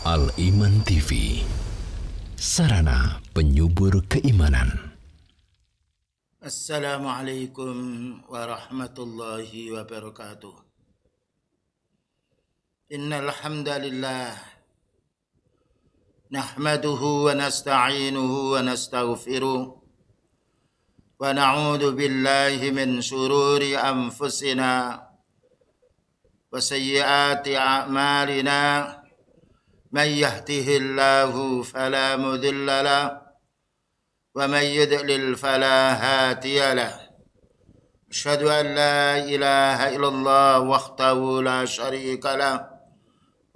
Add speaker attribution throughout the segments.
Speaker 1: Al-Iman TV, sarana penyubur keimanan.
Speaker 2: Assalamualaikum warahmatullahi wabarakatuh. Innal hamdalillah nahmaduhu wa nasta'inuhu wa nastaghfiruh wa na'udzu billahi min shururi anfusina wa sayyiati a'malina. من يهده الله فلا مضل له ومن يضلل فلا هادي له أشهد أن لا إله إلا الله وحده لا شريك له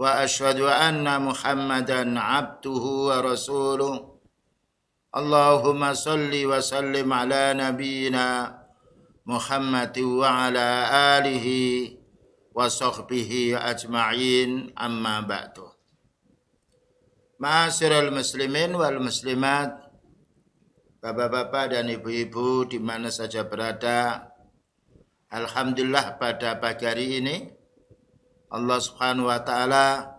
Speaker 2: وأشهد أن محمدا عبده ورسوله اللهم صل وسلم على نبينا محمد وعلى آله وصحبه أجمعين أما بعد. Ma'asyiral muslimin wal muslimat, bapak-bapak dan ibu-ibu di mana saja berada, alhamdulillah pada pagi hari ini Allah Subhanahu wa taala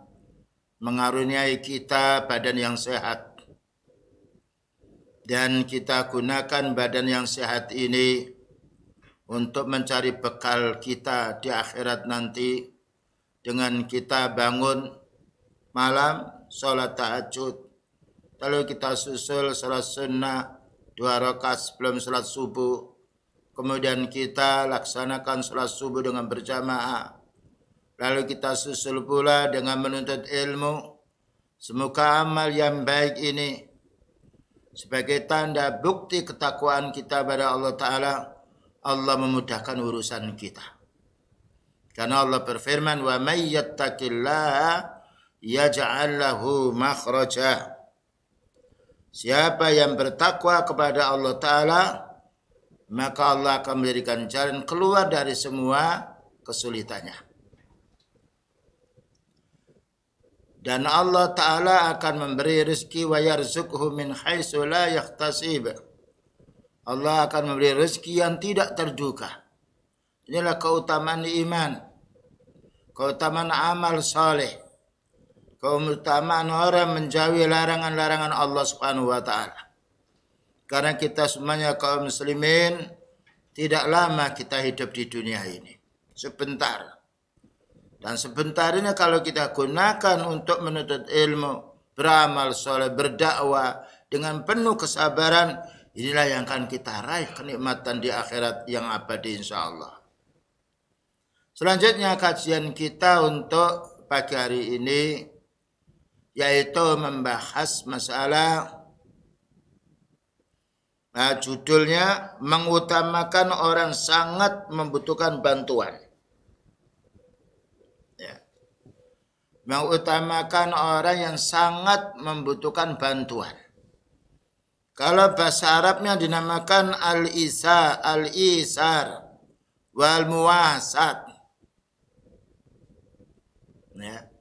Speaker 2: mengaruniai kita badan yang sehat, dan kita gunakan badan yang sehat ini untuk mencari bekal kita di akhirat nanti dengan kita bangun malam sholat tahajud, lalu kita susul sholat sunnah 2 rakaat sebelum sholat subuh, kemudian kita laksanakan sholat subuh dengan berjamaah, lalu kita susul pula dengan menuntut ilmu. Semoga amal yang baik ini sebagai tanda bukti ketakwaan kita pada Allah Ta'ala, Allah memudahkan urusan kita. Karena Allah berfirman, wa may yattaqillaha yaj'al lahu makhraja. Siapa yang bertakwa kepada Allah Ta'ala, maka Allah akan memberikan jalan keluar dari semua kesulitannya. Dan Allah Ta'ala akan memberi rezeki wa yarzuqhu min haitsu la yahtasib. Allah akan memberi rezeki yang tidak terduga. Inilah keutamaan iman, keutamaan amal saleh, keutamaan orang menjauhi larangan-larangan Allah Subhanahu wa taala. Karena kita semuanya kaum muslimin tidak lama kita hidup di dunia ini. Sebentar. Dan sebentar ini kalau kita gunakan untuk menuntut ilmu, beramal soleh, berdakwah dengan penuh kesabaran, inilah yang akan kita raih kenikmatan di akhirat yang abadi insyaallah. Selanjutnya kajian kita untuk pagi hari ini yaitu membahas masalah judulnya mengutamakan orang sangat membutuhkan bantuan. Ya. Mengutamakan orang yang sangat membutuhkan bantuan. Kalau bahasa Arabnya dinamakan al-isar wal muwasat. Ya.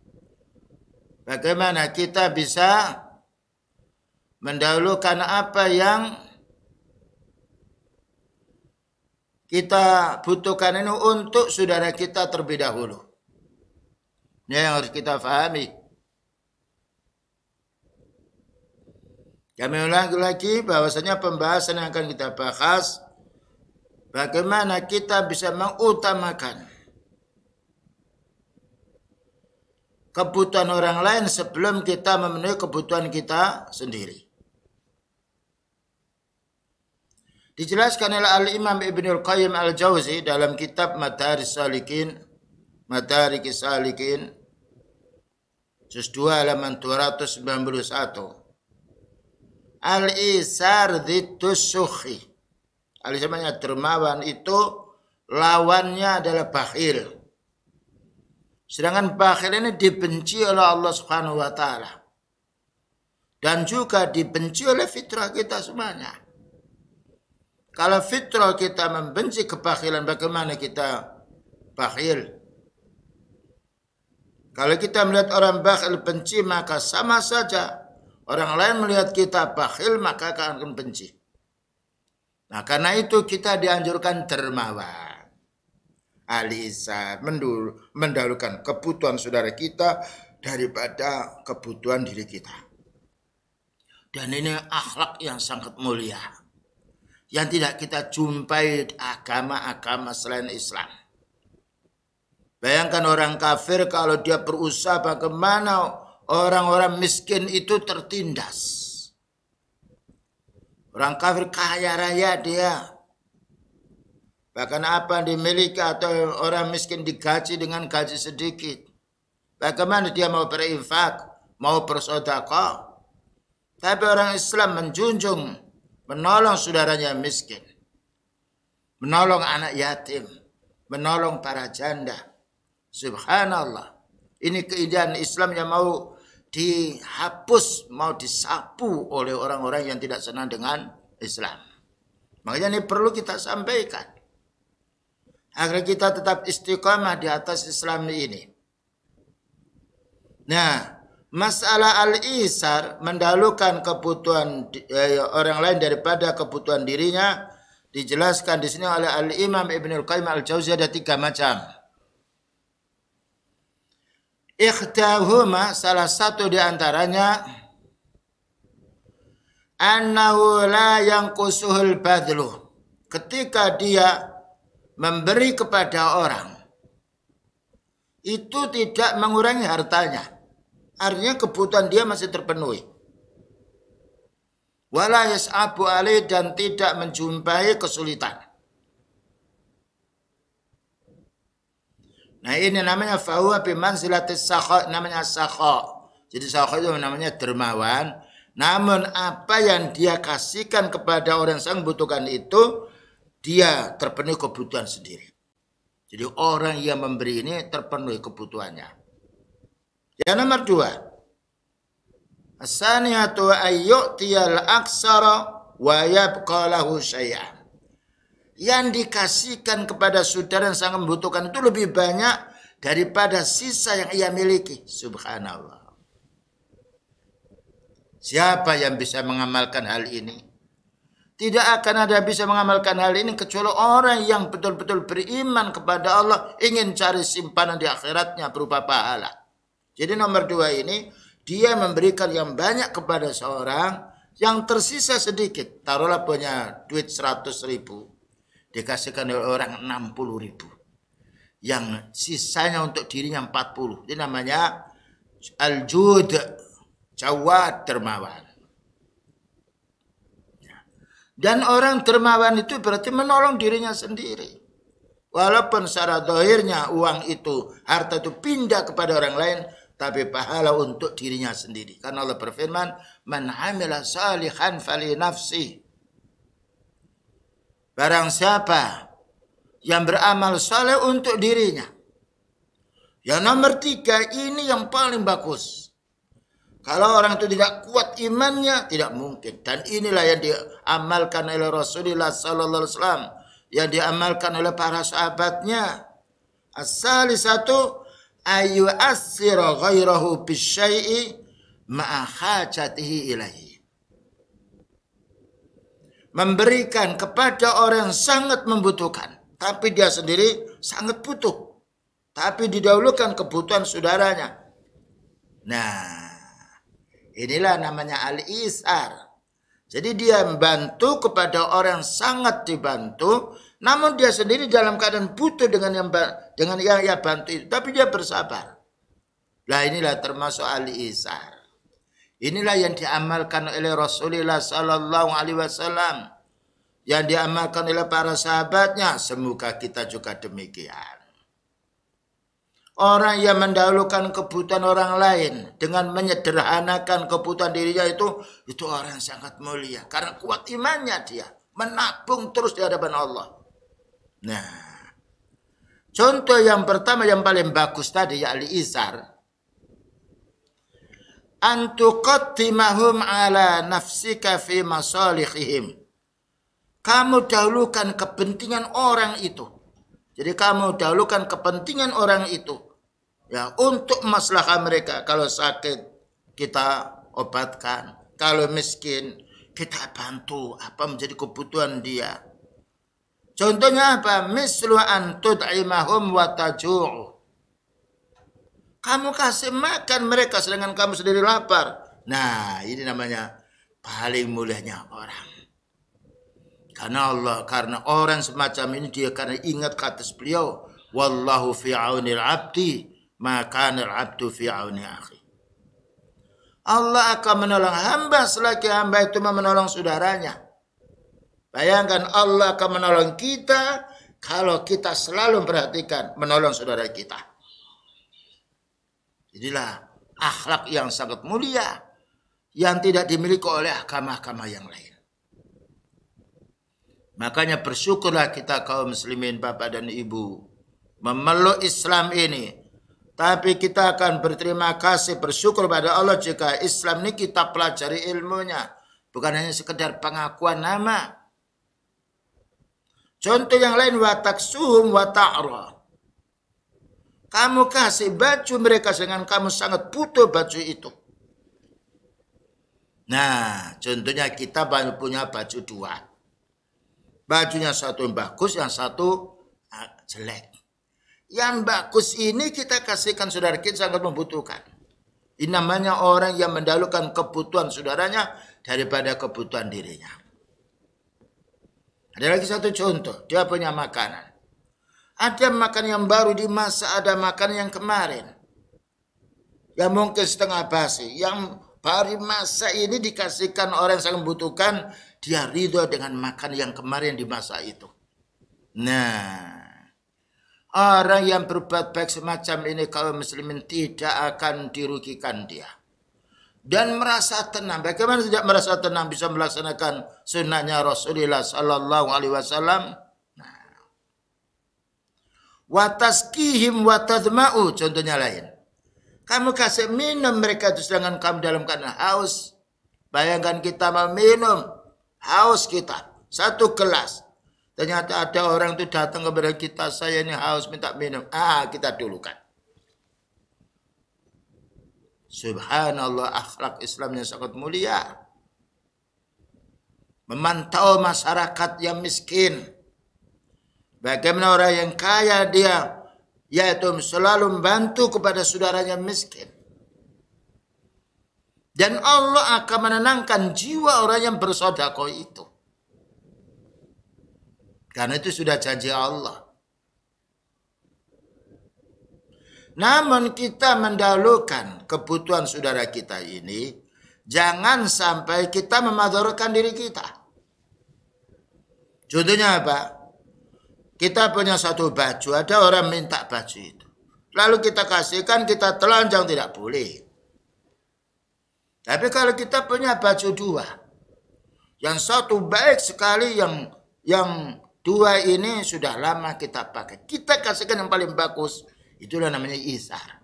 Speaker 2: Bagaimana kita bisa mendahulukan apa yang kita butuhkan ini untuk saudara kita terlebih dahulu. Ini yang harus kita pahami. Kami ulangi lagi bahwasanya pembahasan yang akan kita bahas, bagaimana kita bisa mengutamakan kebutuhan orang lain sebelum kita memenuhi kebutuhan kita sendiri. Dijelaskan oleh Al-Imam Ibnul Qayyim Al-Jauzi dalam kitab Madarijus Salikin, juz 2 halaman 291. Al-isar dziddus sukhi. Al-isar dermawan itu lawannya adalah bakhil. Sedangkan bakhil ini dibenci oleh Allah Subhanahu wa taala. Dan juga dibenci oleh fitrah kita semuanya. Kalau fitrah kita membenci kebakhilan, bagaimana kita bakhil? Kalau kita melihat orang bakhil benci, maka sama saja orang lain melihat kita bakhil, maka akan benci. Nah, karena itu kita dianjurkan dermawan. Alisa mendahulukan kebutuhan saudara kita daripada kebutuhan diri kita. Dan ini akhlak yang sangat mulia, yang tidak kita jumpai di agama-agama selain Islam. Bayangkan orang kafir kalau dia berusaha bagaimana orang-orang miskin itu tertindas. Orang kafir kaya raya dia. Bahkan apa yang dimiliki atau orang miskin digaji dengan gaji sedikit. Bagaimana dia mau berinfak, mau bersedekah? Tapi orang Islam menjunjung, menolong saudaranya miskin, menolong anak yatim, menolong para janda. Subhanallah. Ini keindahan Islam yang mau dihapus, mau disapu oleh orang-orang yang tidak senang dengan Islam. Makanya ini perlu kita sampaikan, agar kita tetap istiqamah di atas Islam ini. Nah, masalah al-isar, mendahulukan kebutuhan orang lain daripada kebutuhan dirinya, dijelaskan di sini oleh Al-Imam Ibnul Qayyim Al-Jauziyah ada 3 macam. Ikhtahuma, salah satu di antaranya, annahu la yanqusuhul badlu. Ketika dia memberi kepada orang, itu tidak mengurangi hartanya. Artinya kebutuhan dia masih terpenuhi. Wala yas'abu alaih, dan tidak menjumpai kesulitan. Nah ini namanya fahuwa bimanzilatis sakha, namanya sakha. Jadi sakha itu namanya dermawan. Namun apa yang dia kasihkan kepada orang yang sangat membutuhkan itu, dia terpenuhi kebutuhan sendiri. Jadi orang yang memberi ini terpenuhi kebutuhannya. Yang nomor 2. As-saniyatu ayyu'tiyal aksara wa yabqa lahu syai'an. Yang dikasihkan kepada saudara yang sangat membutuhkan itu lebih banyak daripada sisa yang ia miliki. Subhanallah. Siapa yang bisa mengamalkan hal ini? Tidak akan ada bisa mengamalkan hal ini kecuali orang yang betul-betul beriman kepada Allah, ingin cari simpanan di akhiratnya berupa pahala. Jadi nomor 2 ini, dia memberikan yang banyak kepada seorang, yang tersisa sedikit. Taruhlah punya duit 100.000, dikasihkan oleh orang 60.000. Yang sisanya untuk dirinya 40. Ini namanya al-jud, jawad, dermawan. Dan orang dermawan itu berarti menolong dirinya sendiri. Walaupun secara dohirnya uang itu, harta itu pindah kepada orang lain, tapi pahala untuk dirinya sendiri. Karena Allah berfirman, man amila salihan fali nafsi. Barang siapa yang beramal saleh untuk dirinya. Yang nomor 3 ini yang paling bagus. Kalau orang itu tidak kuat imannya, tidak mungkin. Dan inilah yang diamalkan oleh Rasulullah sallallahu alaihi wasallam, yang diamalkan oleh para sahabatnya. As-salisatu ayu asira ghairahu bisyai'i ma'a hajatihi ilaihi. Memberikan kepada orang yang sangat membutuhkan, tapi dia sendiri sangat butuh, tapi didahulukan kebutuhan saudaranya. Nah, inilah namanya al-isar. Jadi dia membantu kepada orang yang sangat dibantu, namun dia sendiri dalam keadaan butuh dengan yang ia bantu itu, tapi dia bersabar. Nah inilah termasuk al-isar. Inilah yang diamalkan oleh Rasulullah sallallahu alaihi wasallam, yang diamalkan oleh para sahabatnya. Semoga kita juga demikian. Orang yang mendahulukan kebutuhan orang lain dengan menyederhanakan kebutuhan dirinya itu orang yang sangat mulia. Karena kuat imannya dia, menabung terus di hadapan Allah. Nah, contoh yang pertama yang paling bagus tadi ya al-isar. Antuqaddimahum ala nafsika fi masalihihim. Kamu dahulukan kepentingan orang itu. Jadi kamu dahulukan kepentingan orang itu. Ya, untuk maslahah mereka. Kalau sakit, kita obatkan. Kalau miskin, kita bantu. Apa menjadi kebutuhan dia. Contohnya apa? Mislu an tud'imahum wa taju'u. Kamu kasih makan mereka sedangkan kamu sendiri lapar. Nah, ini namanya paling mulianya orang. Karena orang semacam ini dia karena ingat kata beliau, wallahu fi aunil abdi, maka al-abdu fi auni akhi. Allah akan menolong hamba selagi hamba itu menolong saudaranya. Bayangkan Allah akan menolong kita kalau kita selalu perhatikan menolong saudara kita. Inilah akhlak yang sangat mulia yang tidak dimiliki oleh agama-agama yang lain. Makanya bersyukurlah kita kaum muslimin Bapak dan Ibu memeluk Islam ini. Tapi kita akan berterima kasih bersyukur pada Allah jika Islam ini kita pelajari ilmunya. Bukan hanya sekedar pengakuan nama. Contoh yang lain wataksuhum wa ta'ra. Kamu kasih baju mereka dengan kamu sangat butuh baju itu. Nah, contohnya kita punya baju dua. Bajunya satu yang bagus, yang satu jelek. Yang bagus ini kita kasihkan saudara kita sangat membutuhkan. Ini namanya orang yang mendahulukan kebutuhan saudaranya daripada kebutuhan dirinya. Ada lagi satu contoh, dia punya makanan. Ada makan yang baru di masa, ada makan yang kemarin. Yang mungkin setengah basi. Yang baru masa ini dikasihkan orang yang sangat membutuhkan. Dia ridho dengan makan yang kemarin di masa itu. Nah, orang yang berbuat baik semacam ini kaum muslimin tidak akan dirugikan dia. Dan merasa tenang. Bagaimana tidak merasa tenang bisa melaksanakan sunnahnya Rasulullah Sallallahu Alaihi Wasallam? Wataskihim watadma'u, contohnya lain. Kamu kasih minum mereka itu sedangkan kamu dalam keadaan haus. Bayangkan kita mau minum, haus kita, satu gelas. Ternyata ada orang itu datang kepada kita, saya ini haus minta minum. Kita dulukan. Subhanallah, akhlak Islamnya sangat mulia. Memantau masyarakat yang miskin. Bagaimana orang yang kaya dia, yaitu selalu membantu kepada saudaranya miskin. Dan Allah akan menenangkan jiwa orang yang bersedekah itu. Karena itu sudah janji Allah. Namun kita mendahulukan kebutuhan saudara kita ini, jangan sampai kita memadorkan diri kita. Contohnya apa? Kita punya satu baju, ada orang minta baju itu. Lalu kita kasihkan, kita telanjang, tidak boleh. Tapi kalau kita punya baju dua, yang satu baik sekali, yang dua ini sudah lama kita pakai. Kita kasihkan yang paling bagus, itulah namanya isar.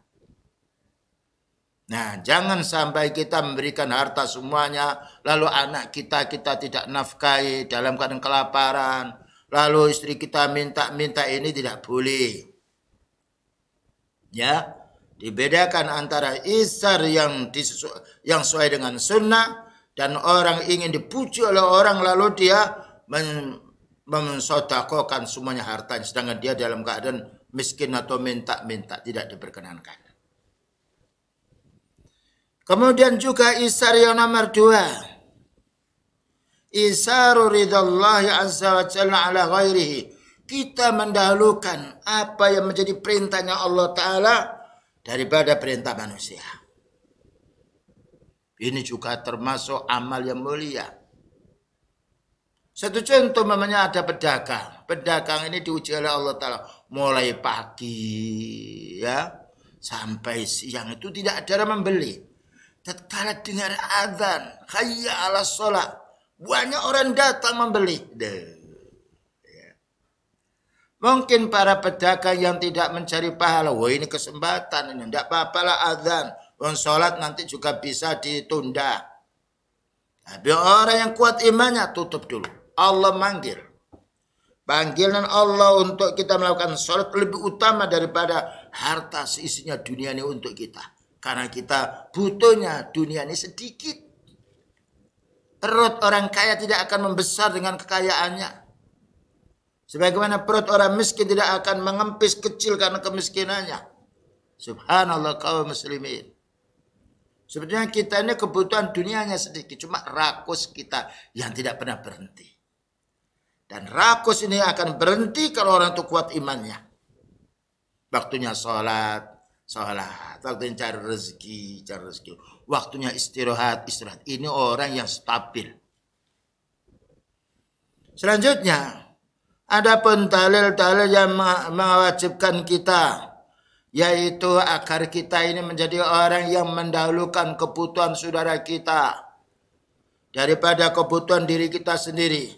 Speaker 2: Nah, jangan sampai kita memberikan harta semuanya, lalu anak kita tidak nafkahi dalam keadaan kelaparan. Lalu istri kita minta ini tidak boleh. Ya, dibedakan antara isar yang sesuai dengan sunnah dan orang ingin dipuji oleh orang lalu dia mensodakokan semuanya hartanya sedangkan dia dalam keadaan miskin atau minta tidak diperkenankan. Kemudian juga isar yang nomor 2. Isaru ridallahi azza wa jalla ala ghairihi. Kita mendahulukan apa yang menjadi perintahnya Allah Ta'ala daripada perintah manusia. Ini juga termasuk amal yang mulia. Satu contoh namanya ada pedagang. Pedagang ini diuji oleh Allah Ta'ala. Mulai pagi ya sampai siang itu tidak ada orang membeli. Tatkala dengar azan, hayya 'alas shalah, banyak orang datang membeli. Mungkin para pedagang yang tidak mencari pahala, wah ini kesempatan ini, tidak apa-apa lah azan. Sholat nanti juga bisa ditunda. Tapi orang yang kuat imannya tutup dulu. Allah manggil. Panggilan Allah untuk kita melakukan sholat lebih utama daripada harta seisinya dunia ini untuk kita. Karena kita butuhnya dunia ini sedikit. Perut orang kaya tidak akan membesar dengan kekayaannya. Sebagaimana perut orang miskin tidak akan mengempis kecil karena kemiskinannya. Subhanallah kaum muslimin. Sebenarnya kita ini kebutuhan dunianya sedikit, cuma rakus kita yang tidak pernah berhenti. Dan rakus ini akan berhenti kalau orang itu kuat imannya. Waktunya sholat. Waktunya cari rezeki. Waktunya istirahat. Ini orang yang stabil. Selanjutnya, ada pun dalil-dalil yang mewajibkan kita, yaitu agar kita ini menjadi orang yang mendahulukan kebutuhan saudara kita daripada kebutuhan diri kita sendiri.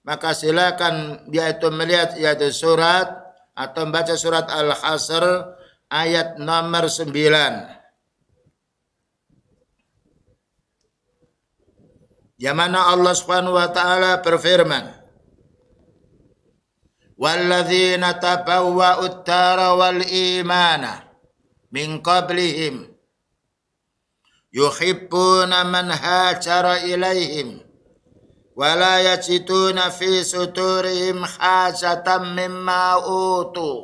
Speaker 2: Maka silakan yaitu melihat yaitu surat atau membaca surat Al-Hasr ayat nomor 9. Yang mana Allah Subhanahu wa taala berfirman, وَالَّذِينَ تَبَوَّأُوا الدَّارَ وَالْإِيمَانَ مِنْ قَبْلِهِمْ يُحِبُّونَ مَنْ هَاجَرَ إِلَيْهِمْ وَلَا يَجِدُونَ فِي صُدُورِهِمْ حَاجَةً مِّمَّا أُوتُوا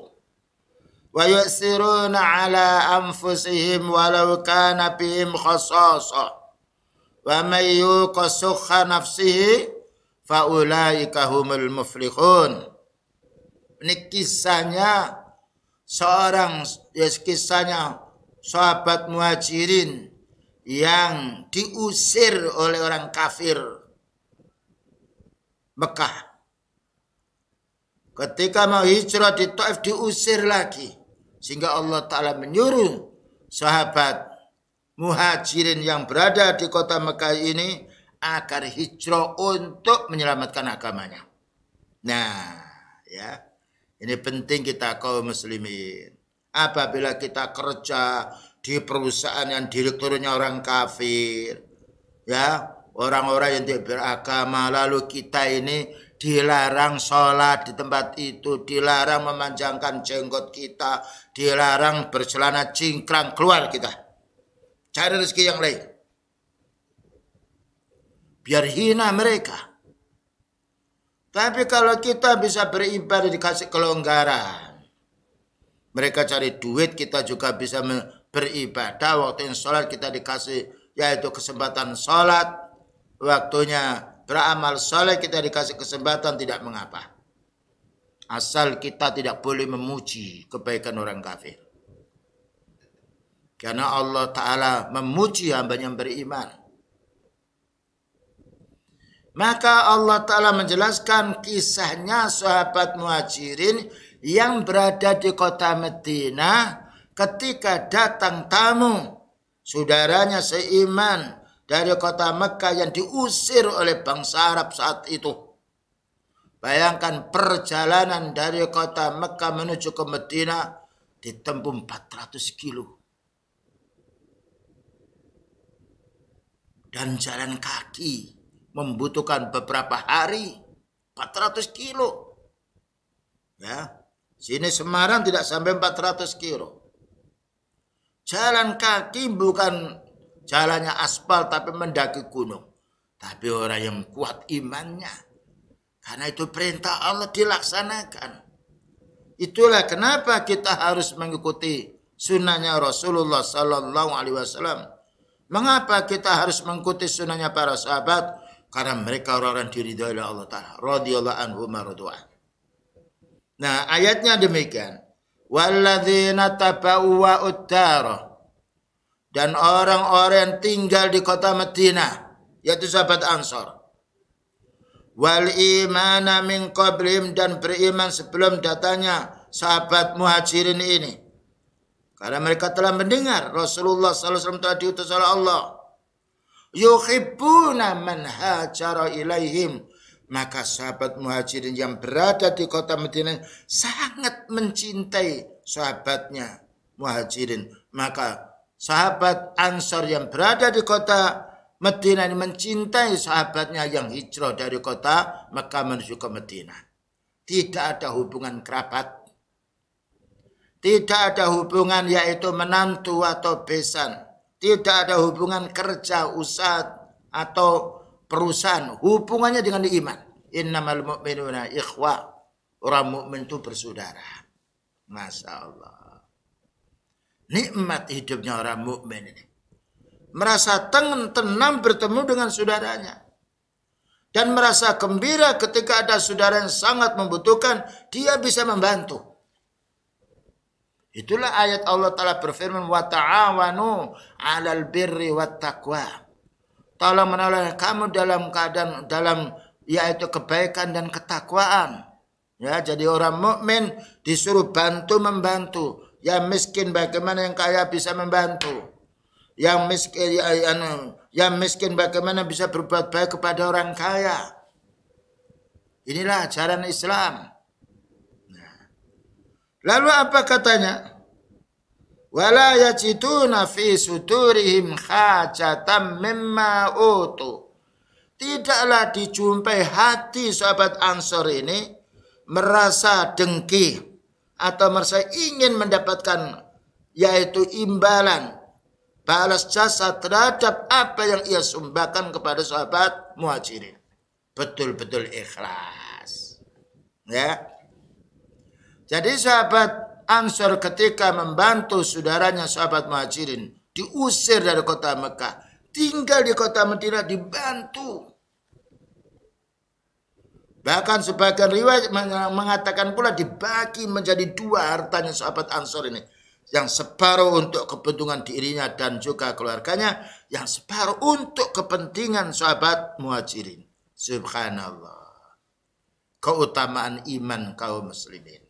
Speaker 2: وَيُؤْثِرُونَ عَلَى أَنفُسِهِمْ وَلَوْ كَانَ بِهِمْ خَصَاصَةٌ وَمَن يُوقَ شُحَّ نَفْسِهِ فَأُولَٰئِكَ هُمُ الْمُفْلِحُونَ. Ini kisahnya kisahnya sahabat Muhajirin yang diusir oleh orang kafir Mekah. Ketika mau hijrah di Taif diusir lagi, sehingga Allah Ta'ala menyuruh sahabat Muhajirin yang berada di kota Mekah ini agar hijrah untuk menyelamatkan agamanya. Nah, ya. Ini penting kita kaum muslimin. Apabila kita kerja di perusahaan yang direkturnya orang kafir, ya, orang-orang yang tidak beragama, lalu kita ini dilarang sholat di tempat itu, dilarang memanjangkan jenggot kita, dilarang bercelana cingkrang, keluar kita. Cari rezeki yang lain. Biar hina mereka. Tapi kalau kita bisa beribadah dikasih kelonggaran. Mereka cari duit, kita juga bisa beribadah. Waktu yang sholat kita dikasih yaitu kesempatan sholat. Waktunya beramal sholat kita dikasih kesempatan, tidak mengapa. Asal kita tidak boleh memuji kebaikan orang kafir. Karena Allah Ta'ala memuji hamba yang beriman. Maka Allah Ta'ala menjelaskan kisahnya sahabat Muhajirin yang berada di kota Madinah ketika datang tamu saudaranya seiman dari kota Mekah yang diusir oleh bangsa Arab saat itu. Bayangkan perjalanan dari kota Mekah menuju ke Madinah ditempuh 400 kilo. Dan jalan kaki membutuhkan beberapa hari, 400 kilo. Ya, sini Semarang tidak sampai 400 kilo. Jalan kaki bukan jalannya aspal tapi mendaki gunung. Tapi orang yang kuat imannya. Karena itu perintah Allah dilaksanakan. Itulah kenapa kita harus mengikuti sunnahnya Rasulullah Sallallahu Alaihi Wasallam. Mengapa kita harus mengikuti sunnahnya para sahabat? Karena mereka orang-orang diridhai oleh Allah Ta'ala. Radhiyallahu anhum wa radwan. Nah, ayatnya demikian. Walladzina tabawwa'ud dar. Dan orang-orang yang tinggal di kota Madinah, yaitu sahabat Ansor. Wal imana min qablihim, dan beriman sebelum datanya sahabat Muhajirin ini. Karena mereka telah mendengar Rasulullah SAW telah diutus oleh Allah. Yuhibbuna man hajara ilaihim. Maka sahabat Muhajirin yang berada di kota Madinah sangat mencintai sahabatnya Muhajirin. Maka sahabat Ansor yang berada di kota Madinah ini mencintai sahabatnya yang hijrah dari kota Mekah menuju ke Madinah. Tidak ada hubungan kerabat. Tidak ada hubungan yaitu menantu atau besan. Tidak ada hubungan kerja, usaha, atau perusahaan. Hubungannya dengan iman. Innamal mu'minuna ikhwa. Orang mukmin itu bersaudara. Masya Allah. Nikmat hidupnya orang mukmin ini. Merasa tenang bertemu dengan saudaranya. Dan merasa gembira ketika ada saudara yang sangat membutuhkan, dia bisa membantu. Itulah ayat Allah Ta'ala berfirman, wa ta'awanu 'alal birri wat taqwa. Tolong menolong kamu dalam keadaan yaitu kebaikan dan ketakwaan. Ya, jadi orang mukmin disuruh bantu membantu. Yang miskin bagaimana yang kaya bisa membantu. Yang miskin bagaimana bisa berbuat baik kepada orang kaya. Inilah ajaran Islam. Nah. Lalu apa katanya? Wala yajiduna fi sudurihim hajatan mimma utu. Tidaklah dijumpai hati sahabat Ansor ini merasa dengki atau merasa ingin mendapatkan yaitu imbalan, balas jasa terhadap apa yang ia sumbangkan kepada sahabat Muhajirin. Betul-betul ikhlas. Ya. Jadi sahabat Ansor ketika membantu saudaranya sahabat Muhajirin diusir dari kota Mekah, tinggal di kota Madinah dibantu. Bahkan sebagian riwayat mengatakan pula dibagi menjadi 2 hartanya sahabat Ansor ini. Yang separuh untuk kepentingan dirinya dan juga keluarganya, yang separuh untuk kepentingan sahabat Muhajirin. Subhanallah. Keutamaan iman kaum muslimin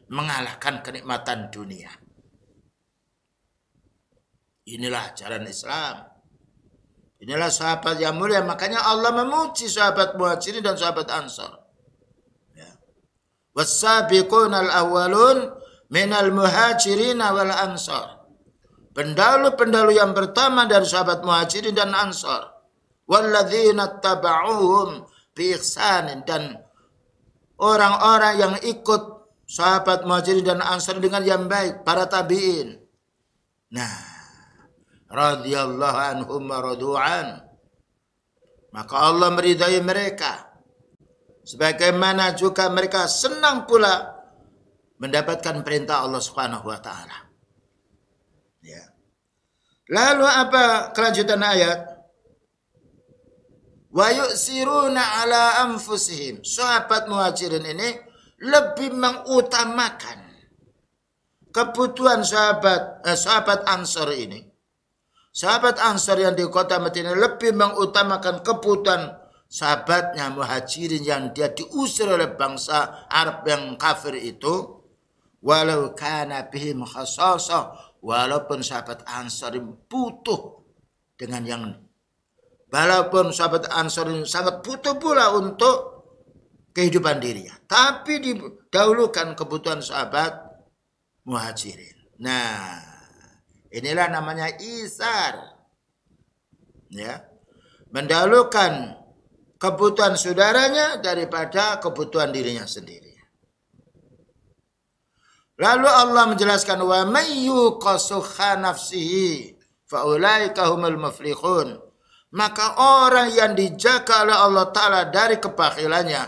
Speaker 2: mengalahkan kenikmatan dunia. Inilah ajaran Islam. Inilah sahabat yang mulia. Makanya Allah memuji sahabat Muhajirin dan sahabat Ansor. Ya. Was-sabiqunal awwalun minal muhajirin wal ansor. Pendahulu-pendahulu yang pertama dari sahabat Muhajirin dan Ansor. Walladzina taba'uhum bi ihsanin, dan orang-orang yang ikut sahabat Muhajirin dan Ansor dengan yang baik, para tabi'in. Nah, radhiyallahu anhum wa radu'an. Maka Allah meridai mereka. Sebagaimana juga mereka senang pula mendapatkan perintah Allah Subhanahu wa taala. Ya. Lalu apa kelanjutan ayat? Wa yu'siruna ala anfusihim. Sahabat Muhajirin ini lebih mengutamakan kebutuhan sahabat Ansor ini. Sahabat Ansor yang di kota Madinah lebih mengutamakan kebutuhan sahabatnya Muhajirin yang dia diusir oleh bangsa Arab yang kafir itu. Walau kana bihim khasasah, walaupun sahabat Ansor butuh dengan yang, walaupun sahabat Ansor ini sangat butuh pula untuk kehidupan dirinya, tapi didahulukan kebutuhan sahabat Muhajirin. Nah, inilah namanya isar. Ya. Mendahulukan kebutuhan saudaranya daripada kebutuhan dirinya sendiri. Lalu Allah menjelaskan, wa may yuqasukha nafsihi fa ulaika humul muflihun. Maka orang yang dijaga oleh Allah Ta'ala dari kebakhilannya,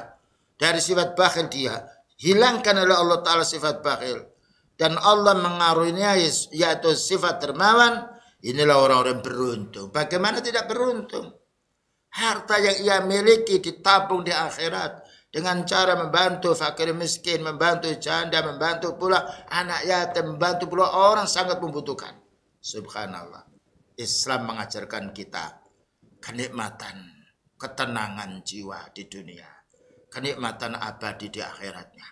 Speaker 2: dari sifat bakhil dia, hilangkan oleh Allah Ta'ala sifat bakhil, dan Allah mengaruniai yaitu sifat dermawan, inilah orang-orang beruntung. Bagaimana tidak beruntung? Harta yang ia miliki ditabung di akhirat dengan cara membantu fakir miskin, membantu janda, membantu pula anak yatim, membantu pula orang sangat membutuhkan. Subhanallah. Islam mengajarkan kita kenikmatan, ketenangan jiwa di dunia, kenikmatan abadi di akhiratnya.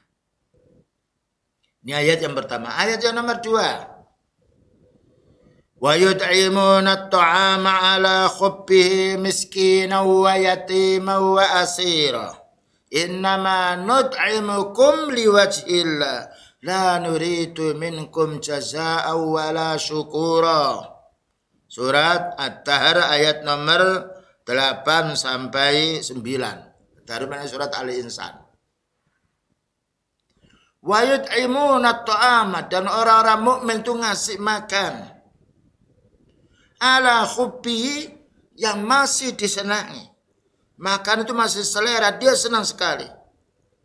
Speaker 2: Ini ayat yang pertama. Ayat yang nomor 2. Wa yut'imuna at-ta'ama 'ala khubbihi miskinan wa yatiman wa asira. Innama nut'imukum liwajhillah la nuridu minkum jazaa'an wa la syukura. Surat At-Tahr ayat nomor 8 sampai 9. Dari mana surat Al-Insan. Wa yut'imuna at-ta'ama, dan orang-orang mukmin itu ngasih makan ala khubbihi, yang masih disenangi. Makan itu masih selera, dia senang sekali.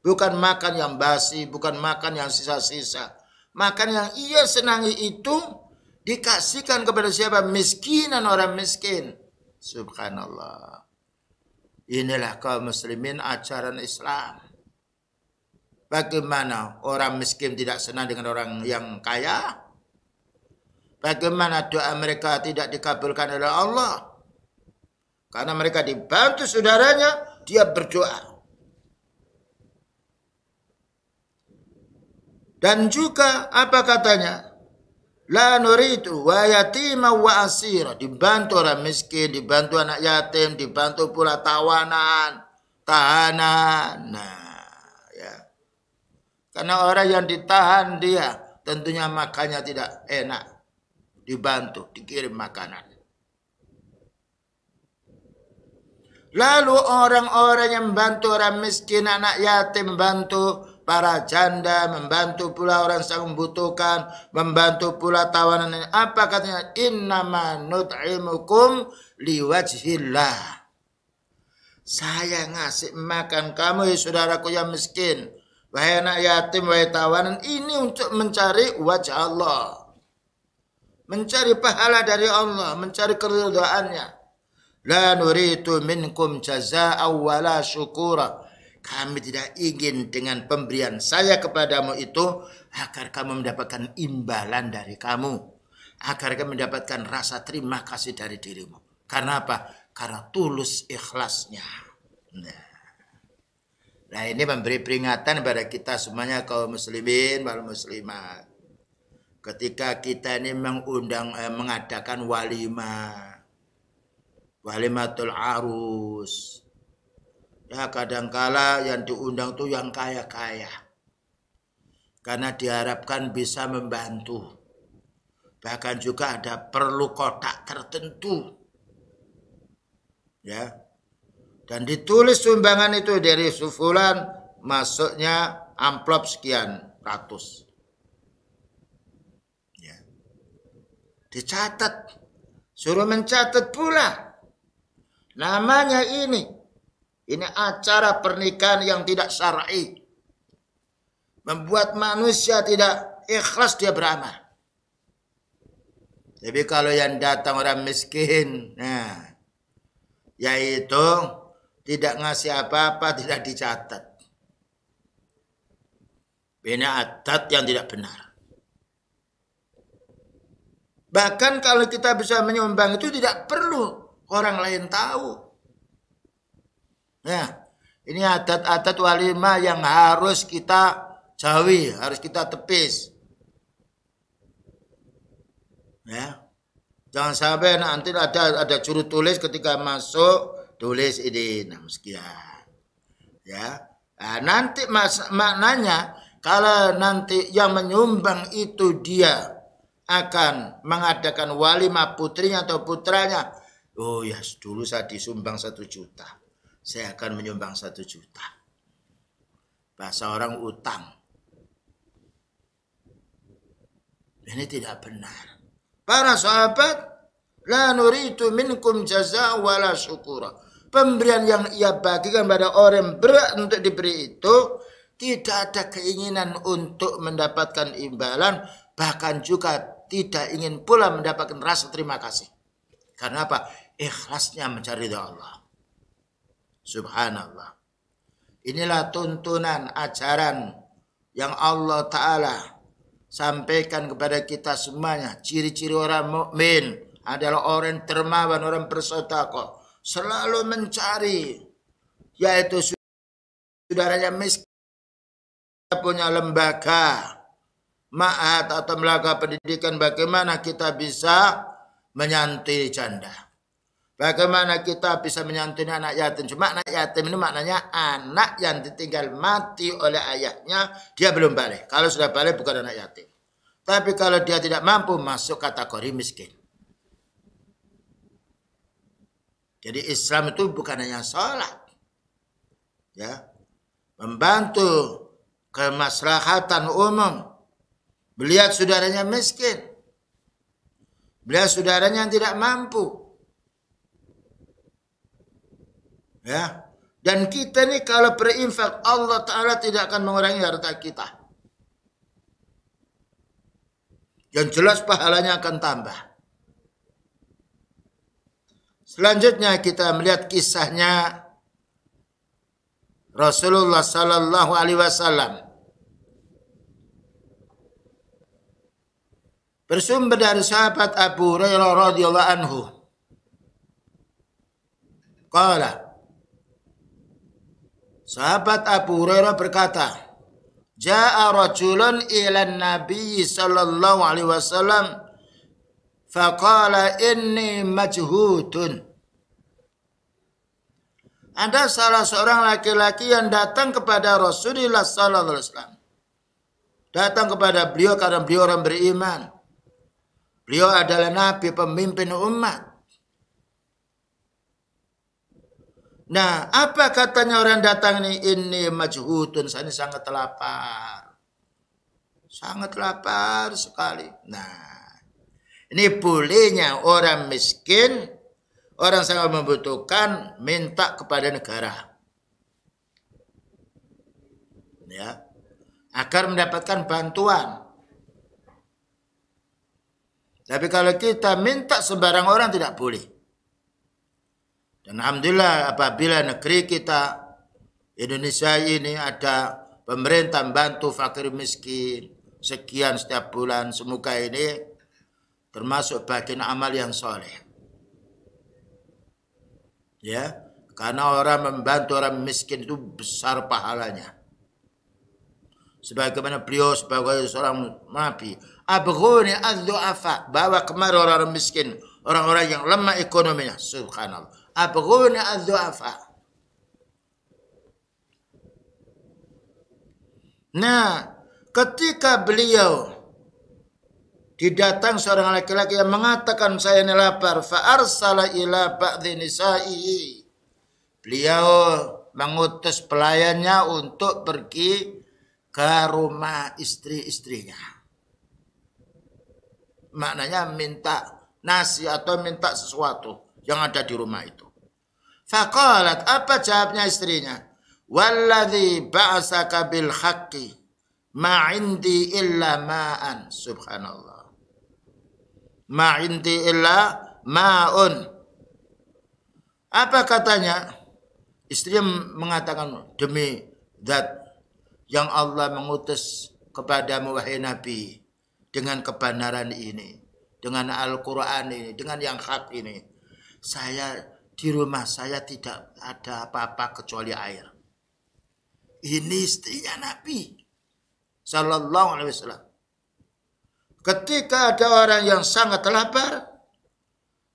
Speaker 2: Bukan makan yang basi, bukan makan yang sisa-sisa. Makan yang ia senangi itu dikasihkan kepada siapa? Miskinan, orang miskin. Subhanallah. Inilah kaum muslimin ajaran Islam. Bagaimana orang miskin tidak senang dengan orang yang kaya? Bagaimana doa mereka tidak dikabulkan oleh Allah? Karena mereka dibantu saudaranya, dia berdoa. Dan juga apa katanya? La nuridu wa yatima wa asira. Dibantu orang miskin, dibantu anak yatim, dibantu pula tahanan. Nah, ya. Karena orang yang ditahan dia tentunya makannya tidak enak. Dibantu, dikirim makanan. Lalu orang-orang yang membantu orang miskin, anak yatim, membantu para janda, membantu pula orang yang membutuhkan, membantu pula tawanan. Apa katanya? Innama nut'imukum liwajhillah. Saya ngasih makan kamu, ya saudaraku yang miskin, wahai anak yatim, wahai tawanan, ini untuk mencari wajah Allah, mencari pahala dari Allah, mencari keridhaannya. La nuridu minkum jazaa'a wala syukura. Kami tidak ingin dengan pemberian saya kepadamu itu agar kamu mendapatkan imbalan dari kamu, agar kamu mendapatkan rasa terima kasih dari dirimu. Karena apa? Karena tulus ikhlasnya. Nah, ini memberi peringatan kepada kita semuanya kaum muslimin wal muslimat. Ketika kita ini mengadakan walimatul arus, ya kadangkala yang diundang tuh yang kaya-kaya. Karena diharapkan bisa membantu. Bahkan juga ada perlu kotak tertentu. Ya. Dan ditulis sumbangan itu dari sufulan, masuknya amplop sekian ratus. Ya. Dicatat. Suruh mencatat pula. Namanya ini. Ini acara pernikahan yang tidak syar'i. Membuat manusia tidak ikhlas dia beramal. Tapi kalau yang datang orang miskin, nah, yaitu tidak ngasih apa-apa, tidak dicatat. Ini adat yang tidak benar. Bahkan kalau kita bisa menyumbang itu tidak perlu orang lain tahu. Nah, ini adat-adat walimah yang harus kita jauhi, harus kita tepis. Ya. Jangan sampai nanti ada juru tulis ketika masuk, tulis ini, nah sekian. Ya. Nah, nanti maknanya kalau nanti yang menyumbang itu dia akan mengadakan walimah putrinya atau putranya. Oh ya, dulu saya disumbang 1 juta. Saya akan menyumbang 1 juta. Bahasa orang utang. Ini tidak benar. Para sahabat, la nuridu minkum jazaa'a wala syukura. Pemberian yang ia bagikan pada orang yang berat untuk diberi itu tidak ada keinginan untuk mendapatkan imbalan, bahkan juga tidak ingin pula mendapatkan rasa terima kasih. Karena apa? Ikhlasnya mencari ridha Allah. Subhanallah. Inilah tuntunan ajaran yang Allah Ta'ala sampaikan kepada kita semuanya. Ciri-ciri orang mukmin adalah orang dermawan, orang bersedekah, selalu mencari, yaitu saudaranya miskin, punya lembaga ma'had atau lembaga pendidikan, bagaimana kita bisa menyantuni janda, bagaimana kita bisa menyantuni anak yatim. Cuma anak yatim ini maknanya anak yang ditinggal mati oleh ayahnya, dia belum balik. Kalau sudah balik bukan anak yatim. Tapi kalau dia tidak mampu, masuk kategori miskin. Jadi Islam itu bukan hanya sholat, ya, membantu kemaslahatan umum. Melihat saudaranya miskin, melihat saudaranya yang tidak mampu. Ya, dan kita nih kalau berinfak, Allah Ta'ala tidak akan mengurangi harta kita. Yang jelas pahalanya akan tambah. Selanjutnya kita melihat kisahnya Rasulullah sallallahu alaihi wasallam. Bersumber dari sahabat Abu Hurairah radhiyallahu anhu. Qala, sahabat Abu Hurairah berkata, Ja'a rajulun ila Nabi sallallahu alaihi wasallam faqala inni majhutun. Ada salah seorang laki-laki yang datang kepada Rasulullah sallallahu alaihi wasallam. Datang kepada beliau karena beliau orang beriman. Beliau adalah nabi, pemimpin umat. Nah, apa katanya orang datang ini? Ini majhutun, saya ini sangat lapar. Sangat lapar sekali. Nah, ini bolehnya orang miskin, orang sangat membutuhkan, minta kepada negara. Ya, agar mendapatkan bantuan. Tapi kalau kita minta sembarang orang tidak boleh. Dan alhamdulillah apabila negeri kita Indonesia ini ada pemerintah bantu fakir miskin sekian setiap bulan, semoga ini termasuk bagian amal yang soleh. Ya, karena orang membantu orang miskin itu besar pahalanya. Sebagaimana beliau sebagai seorang nabi, abghuni adzu'afa, bawa kemari orang miskin, orang-orang yang lemah ekonominya. Subhanallah. Abghuni adzu'afa. Nah, ketika beliau didatang seorang laki-laki yang mengatakan saya ini lapar, fa arsala ila ba'dhi nisa'ihi. Beliau mengutus pelayannya untuk pergi ke rumah istri-istrinya. Maknanya minta nasi atau minta sesuatu yang ada di rumah itu. Faqalat, apa jawabnya istrinya? Walladzi ba'asaka bil haqqi ma indi illa ma'an. Subhanallah. Ma indi illa ma'un. Apa katanya? Istrinya mengatakan, demi zat yang Allah mengutus kepadamu wahai Nabi dengan kebenaran ini, dengan Al-Quran ini, dengan yang hak ini, saya di rumah saya tidak ada apa-apa kecuali air. Ini istrinya Nabi sallallahu alaihi wasallam. Ketika ada orang yang sangat lapar,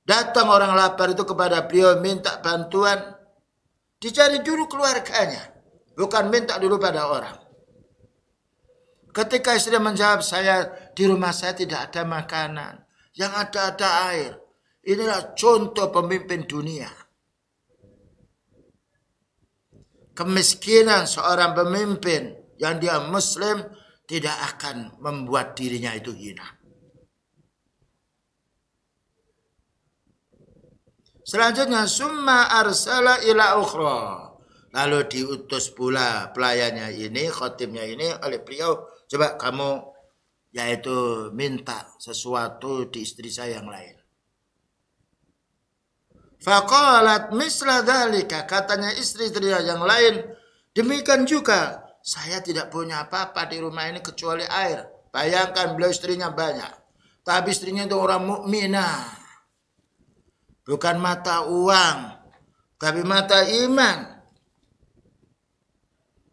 Speaker 2: datang orang lapar itu kepada beliau minta bantuan, dicari dulu keluarganya, bukan minta dulu pada orang. Ketika istri menjawab, di rumah saya tidak ada makanan, yang ada air. Inilah contoh pemimpin dunia. Kemiskinan seorang pemimpin yang dia muslim tidak akan membuat dirinya itu hina. Selanjutnya, summa arsala ila ukhra. Lalu diutus pula pelayannya ini, khotimnya ini oleh beliau. Coba kamu yaitu minta sesuatu di istri saya yang lain. Faqalat misla dzalika, katanya istri yang lain, demikian juga saya tidak punya apa-apa di rumah ini kecuali air. Bayangkan beliau istrinya banyak, tapi istrinya itu orang mukminah. Bukan mata uang, tapi mata iman.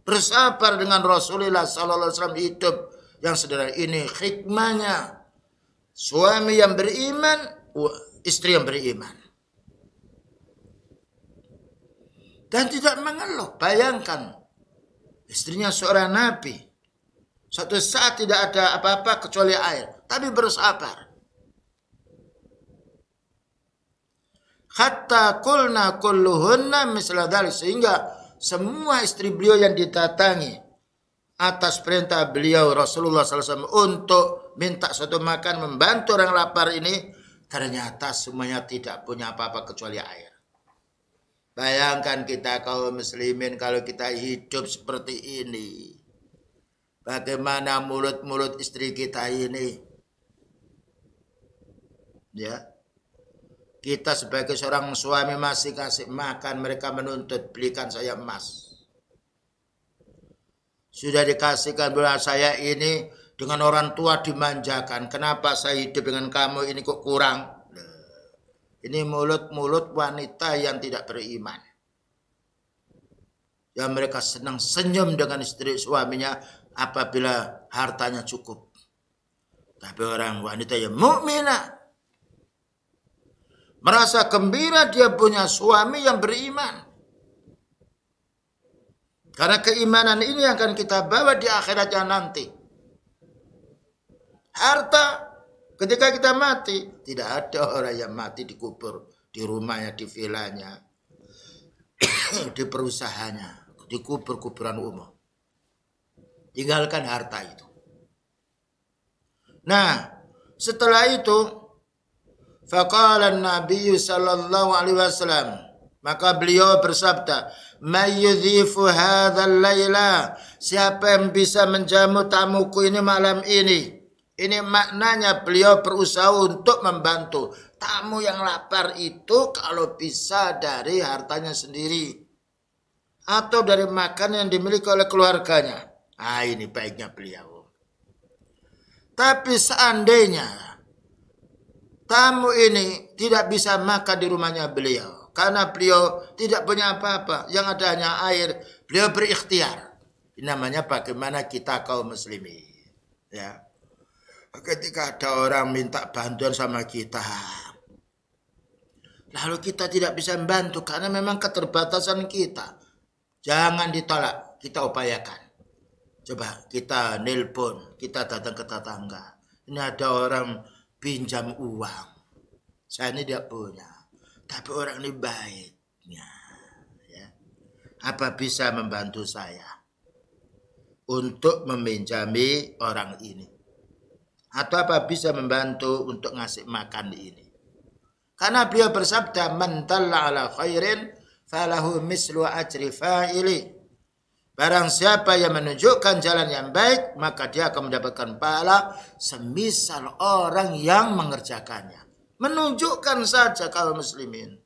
Speaker 2: Bersabar dengan Rasulullah sallallahu alaihi wasallam hidup yang sederhana ini, hikmahnya. Suami yang beriman, istri yang beriman. Dan tidak mengeluh. Bayangkan, istrinya seorang nabi. Suatu saat tidak ada apa-apa kecuali air, tapi bersabar. Hatta qulna kulluhunna misla dzalik, sehingga semua istri beliau yang didatangi atas perintah beliau Rasulullah SAW untuk minta suatu makan, membantu orang lapar ini, ternyata semuanya tidak punya apa-apa kecuali air. Bayangkan kita kaum muslimin kalau kita hidup seperti ini. Bagaimana mulut-mulut istri kita ini Ya. Kita sebagai seorang suami masih kasih makan, mereka menuntut belikan saya emas. Sudah dikasihkan bahwa saya ini dengan orang tua dimanjakan. Kenapa saya hidup dengan kamu ini kok kurang? Ini mulut-mulut wanita yang tidak beriman. Yang mereka senang senyum dengan istri suaminya apabila hartanya cukup. Tapi orang wanita yang mukminah merasa gembira dia punya suami yang beriman. Karena keimanan ini akan kita bawa di akhiratnya nanti. Harta ketika kita mati, tidak ada orang yang mati dikubur di rumahnya, di vilanya, di perusahaannya, di kuburan umum. Tinggalkan harta itu. Nah, setelah itu faqala an-nabiy sallallahu alaihi wasallam, maka beliau bersabda, "May yudhifu hadzal laila?" Siapa yang bisa menjamu tamuku ini malam ini? Ini maknanya beliau berusaha untuk membantu. Tamu yang lapar itu kalau bisa dari hartanya sendiri atau dari makanan yang dimiliki oleh keluarganya. Ah, ini baiknya beliau. Tapi seandainya tamu ini tidak bisa makan di rumahnya beliau karena beliau tidak punya apa-apa, yang ada hanya air, beliau berikhtiar. Ini namanya bagaimana kita kaum muslimin. Ya. Ketika ada orang minta bantuan sama kita, lalu kita tidak bisa membantu karena memang keterbatasan kita, jangan ditolak, kita upayakan. Coba kita nelpon, kita datang ke tetangga. Ini ada orang pinjam uang, saya ini tidak punya, tapi orang ini baiknya, ya. Apa bisa membantu saya untuk meminjami orang ini? Atau apa bisa membantu untuk ngasih makan ini? Karena beliau bersabda, "Man dalla ala khairin falahu mislu ajri fa'ili." Barang siapa yang menunjukkan jalan yang baik, maka dia akan mendapatkan pahala semisal orang yang mengerjakannya. Menunjukkan saja kaum muslimin.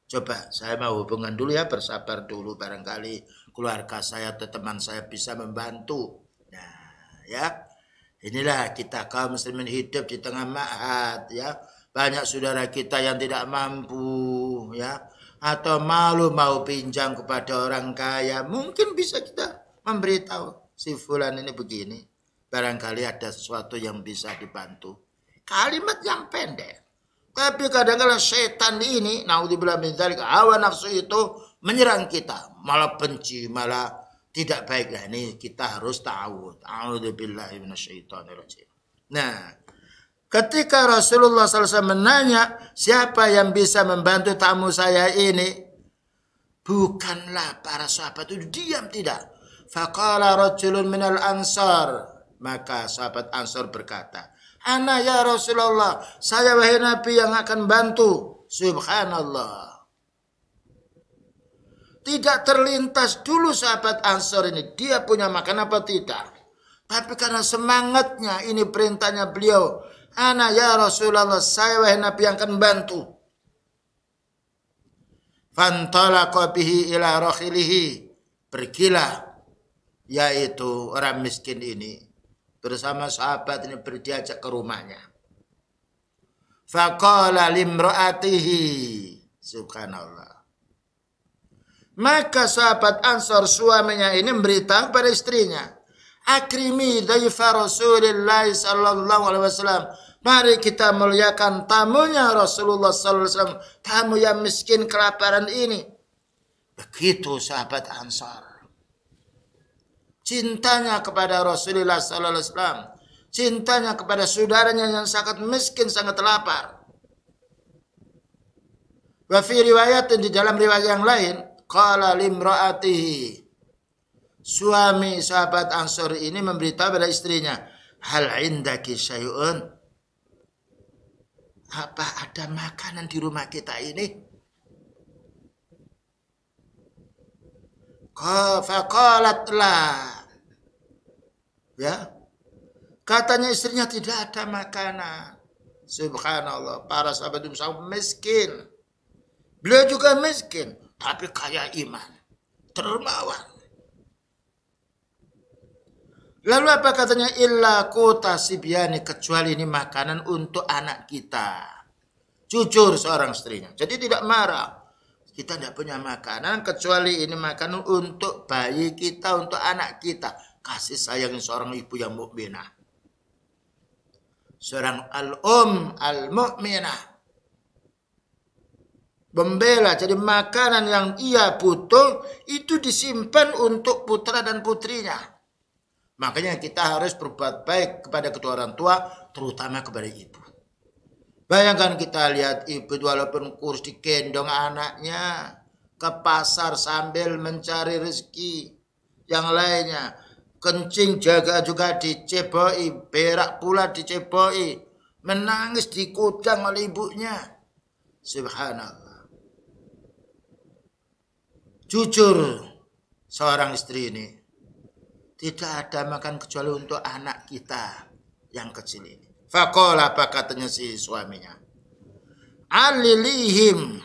Speaker 2: Coba saya mau hubungan dulu ya, bersabar dulu, barangkali keluarga saya atau teman saya bisa membantu. Nah, ya. Inilah kita kaum muslimin hidup di tengah ma'had, ya. Banyak saudara kita yang tidak mampu, ya, atau malu mau pinjam kepada orang kaya. Mungkin bisa kita memberitahu, si fulan ini begini, barangkali ada sesuatu yang bisa dibantu. Kalimat yang pendek. Tapi kadang-kadang setan ini, naudzubillah min dzalik, hawa nafsu itu menyerang kita, malah benci, malah tidak baik. Nah, ini kita harus tahu. A'udzubillahi minasyaitonirrajim. Nah, ketika Rasulullah SAW menanya, siapa yang bisa membantu tamu saya ini? Bukanlah para sahabat itu diam, tidak. Faqala rajulun minal ansar. Maka sahabat Ansar berkata, "Ana ya Rasulullah, saya wahai Nabi yang akan bantu." Subhanallah. Tidak terlintas dulu sahabat Ansar ini, dia punya makan apa tidak. Tapi karena semangatnya, ini perintahnya beliau, "Ana ya Rasulullah, saya wahai Nabi yang akan bantu." Fantalaqa bihi ila rakhilihi. Pergilah, yaitu orang miskin ini, bersama sahabat ini diajak ke rumahnya. Faqala limra'atihi. Subhanallah. Maka sahabat Ansar suaminya ini memberitahu pada istrinya, "Akrimi dhaifa Rasulillah sallallahu alaihi wasallam." Mari kita muliakan tamunya Rasulullah sallallahu alaihi wasallam, tamu yang miskin kelaparan ini. Begitu sahabat Ansar. Cintanya kepada Rasulullah sallallahu alaihi wasallam, cintanya kepada saudaranya yang sangat miskin, sangat lapar. Wa fi riwayat, di dalam riwayat yang lain, qala limra'atihi. Suami sahabat Ansar ini memberitahu pada istrinya, "Hal indaki syai'un?" Apa ada makanan di rumah kita ini? Faqalat la. Ya. Katanya istrinya, tidak ada makanan. Subhanallah, para sahabat itu sangat miskin. Beliau juga miskin, tapi kaya iman, dermawan. Lalu apa katanya? Illa kota sibyani, kecuali ini makanan untuk anak kita. Jujur seorang istrinya. Jadi tidak marah. Kita tidak punya makanan kecuali ini makanan untuk bayi kita, untuk anak kita. Kasih sayang seorang ibu yang mukminah. Seorang al-mu'minah. Membela, jadi makanan yang ia butuh itu disimpan untuk putra dan putrinya. Makanya kita harus berbuat baik kepada kedua orang tua, terutama kepada ibu. Bayangkan kita lihat ibu walaupun kurus digendong anaknya ke pasar sambil mencari rezeki. Yang lainnya, kencing jaga juga diceboi, berak pula diceboi, menangis dikudang oleh ibunya. Subhanallah. Jujur seorang istri ini tidak ada makan kecuali untuk anak kita yang kecil ini. Faqala, apa katanya si suaminya? Alilihim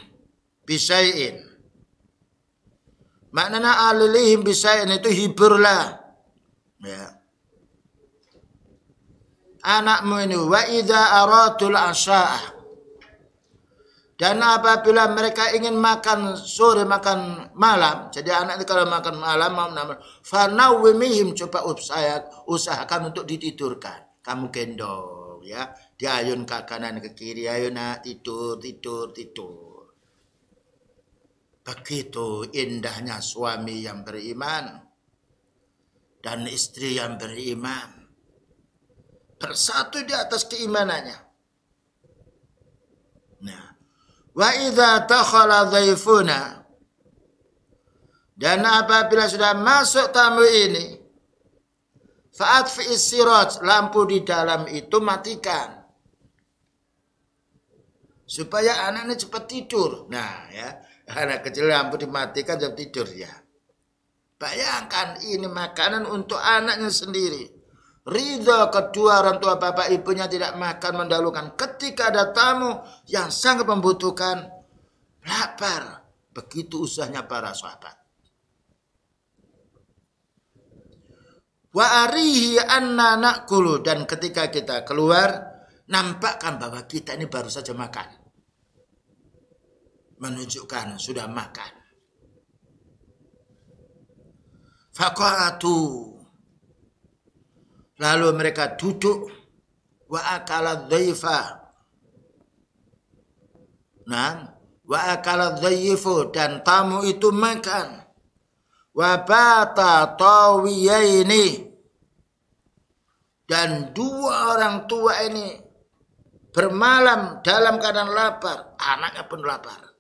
Speaker 2: bisai'in. Maknanya alilihim bisai'in itu hiburlah. Ya. Anakmu ini wa idza aradul asya'ah. Dan apabila mereka ingin makan sore, makan malam, jadi anak itu kalau makan malam, fanawwimihim, coba usahakan untuk ditidurkan. Kamu gendong, ya, diayun ke kanan ke kiri, ayo nak tidur, tidur, tidur. Begitu indahnya suami yang beriman dan istri yang beriman, bersatu di atas keimanannya. Nah, wa idza takhala dhaifuna, dan apabila sudah masuk tamu ini, fa'atfi'is siraj, lampu di dalam itu matikan supaya anaknya cepat tidur. Nah, ya, anak kecil lampu dimatikan cepat tidur ya. Bayangkan ini makanan untuk anaknya sendiri. Ridha kedua orang tua bapak ibunya tidak makan mendahulukan ketika ada tamu yang sangat membutuhkan, lapar. Begitu usahanya para sahabat. Wa arihi anna na'kulu, dan ketika kita keluar nampakkan bahwa kita ini baru saja makan. Menunjukkan sudah makan. Faqatu, lalu mereka duduk, wa akala dhaifa. Nah, wa akala dhaifu, dan tamu itu makan. Wa bata tawiyaini, dan dua orang tua ini bermalam dalam keadaan lapar, anaknya pun lapar.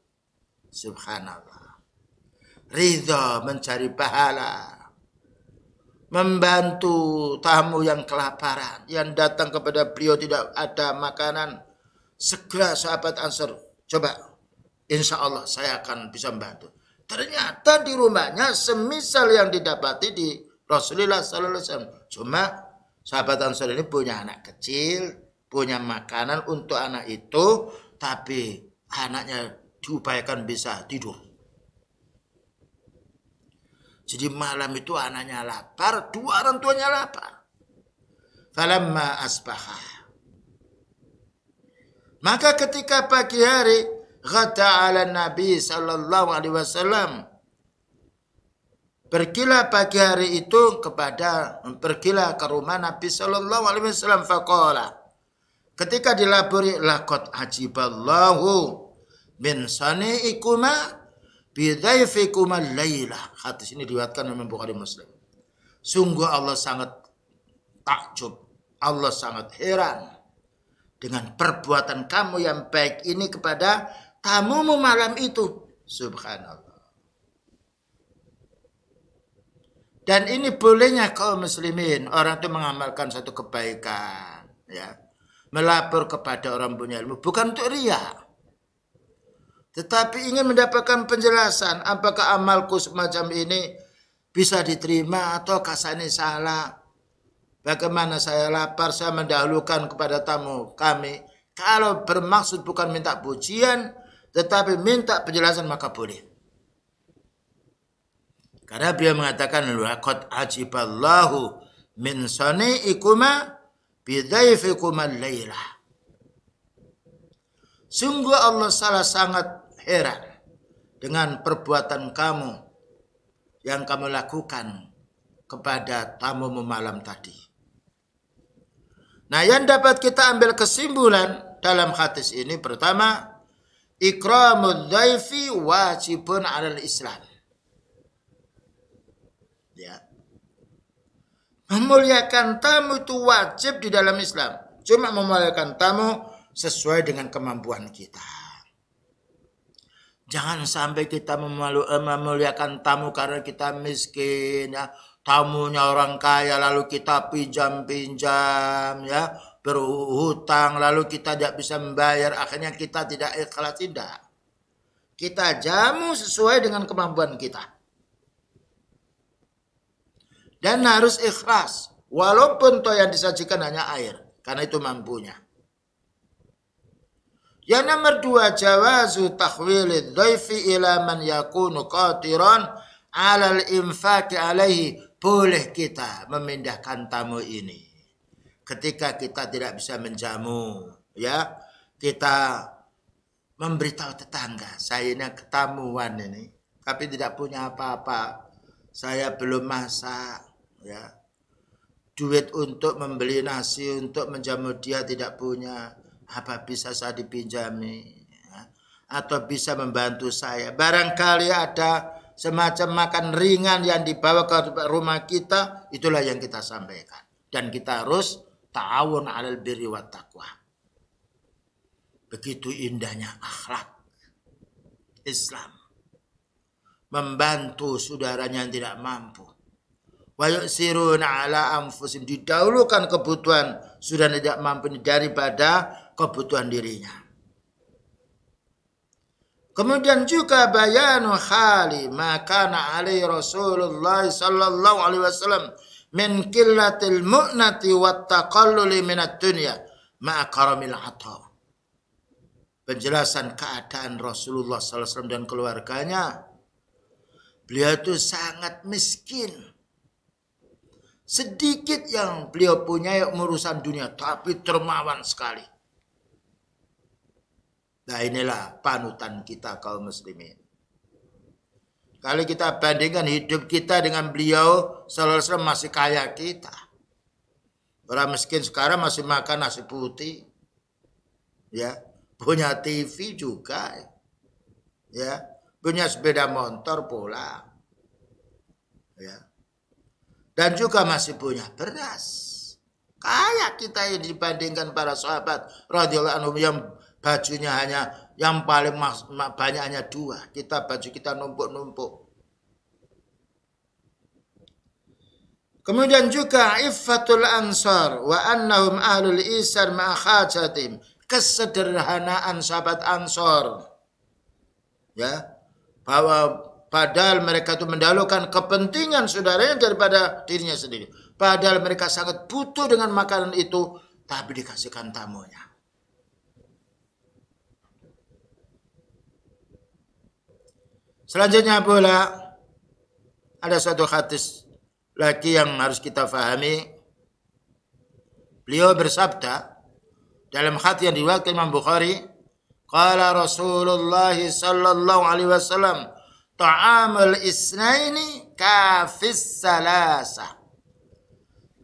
Speaker 2: Subhanallah. Ridha mencari pahala, membantu tamu yang kelaparan, yang datang kepada beliau tidak ada makanan. Segera sahabat Ansar, coba, insya Allah saya akan bisa membantu. Ternyata di rumahnya semisal yang didapati di Rasulullah SAW. Cuma sahabat Ansar ini punya anak kecil, punya makanan untuk anak itu, tapi anaknya diupayakan bisa tidur. Jadi malam itu anaknya lapar, dua orang tuanya lapar. Falamma asbaha, maka ketika pagi hari, ghada ala Nabi sallallahu alaihi wasallam, pergilah pagi hari itu pergilah ke rumah Nabi sallallahu alaihi wasallam. Faqala, ketika dilaburi, laqad ajiballahu min sani'ikuma bidhaifikuma laylah. Hadis ini diriwayatkan oleh Bukhari Muslim. Sungguh Allah sangat takjub, Allah sangat heran dengan perbuatan kamu yang baik ini kepada tamumu malam itu. Subhanallah. Dan ini bolehnya kaum muslimin, orang itu mengamalkan satu kebaikan, ya, melapor kepada orang punya ilmu, bukan untuk riya, tetapi ingin mendapatkan penjelasan apakah amalku semacam ini bisa diterima atau kasani salah. Bagaimana saya lapar, saya mendahulukan kepada tamu kami, Kalau bermaksud bukan minta pujian, tetapi minta penjelasan maka boleh. Karena beliau mengatakan, laqad ajiballahu min sani'ikuma bidhaifikuma al-lailah. Sungguh Allah sangat heran dengan perbuatan kamu yang kamu lakukan kepada tamumu malam tadi. Nah, yang dapat kita ambil kesimpulan dalam hadis ini, pertama, ikramud dhaifi wajibun 'alal Islam. Ya. Memuliakan tamu itu wajib di dalam Islam. Cuma memuliakan tamu sesuai dengan kemampuan kita. Jangan sampai kita memuliakan tamu karena kita miskin, ya. Tamunya orang kaya lalu kita pinjam-pinjam, ya, berhutang lalu kita tidak bisa membayar, akhirnya kita tidak ikhlas. Tidak. Kita jamu sesuai dengan kemampuan kita. Dan harus ikhlas, walaupun toh yang disajikan hanya air, karena itu mampunya. Yang nomor 2, jawazu takhwilid dhaifi ila man yakunu qatiran 'alal infaqi alaihi. Boleh kita memindahkan tamu ini ketika kita tidak bisa menjamu, ya. Kita memberitahu tetangga, saya ini ketamuan ini, tapi tidak punya apa-apa. Saya belum masak, ya. Duit untuk membeli nasi, untuk menjamu dia tidak punya. Apa bisa saya dipinjami, ya? Atau bisa membantu saya? Barangkali ada semacam makan ringan yang dibawa ke rumah kita, itulah yang kita sampaikan. Dan kita harus ta'awun 'alal birri wat taqwa. Begitu indahnya akhlak Islam. Membantu saudaranya yang tidak mampu. Wa yu'siruna 'ala anfusihim, didahulukan kebutuhan saudara tidak mampu daripada kebutuhan dirinya. Kemudian juga bayanu khali makana alaihi Rasulullah sallallahu alaihi wasallam min qillatil mu'nati wat taqalluli minad dunya ma'a karamil 'ata. Penjelasan keadaan Rasulullah sallallahu alaihi wasallam dan keluarganya. Beliau itu sangat miskin. Sedikit yang beliau punya urusan dunia, tapi dermawan sekali. Nah, inilah panutan kita kaum muslimin. Kalau kita bandingkan hidup kita dengan beliau sallallahu alaihi wasallam, masih kaya kita. Orang miskin sekarang masih makan nasi putih. Ya, punya TV juga. Ya, punya sepeda motor pula. Ya. Dan juga masih punya beras. Kaya kita ini dibandingkan para sahabat radhiyallahu anhum yang bajunya hanya yang paling banyak hanya 2. Baju kita numpuk-numpuk. Kemudian juga iffatul ansar wa annahum ahlul isar ma'a khajatim. Kesederhanaan sahabat Ansor. Ya. Bahwa padahal mereka itu mendahulukan kepentingan saudaranya daripada dirinya sendiri. Padahal mereka sangat butuh dengan makanan itu, tapi dikasihkan tamunya. Selanjutnya pula ada satu hadis lagi yang harus kita fahami. Beliau bersabda dalam hadis yang diriwayatkan Imam Bukhari, qala Rasulullah sallallahu alaihi wasallam, ta'amul isnaini kafis salasa.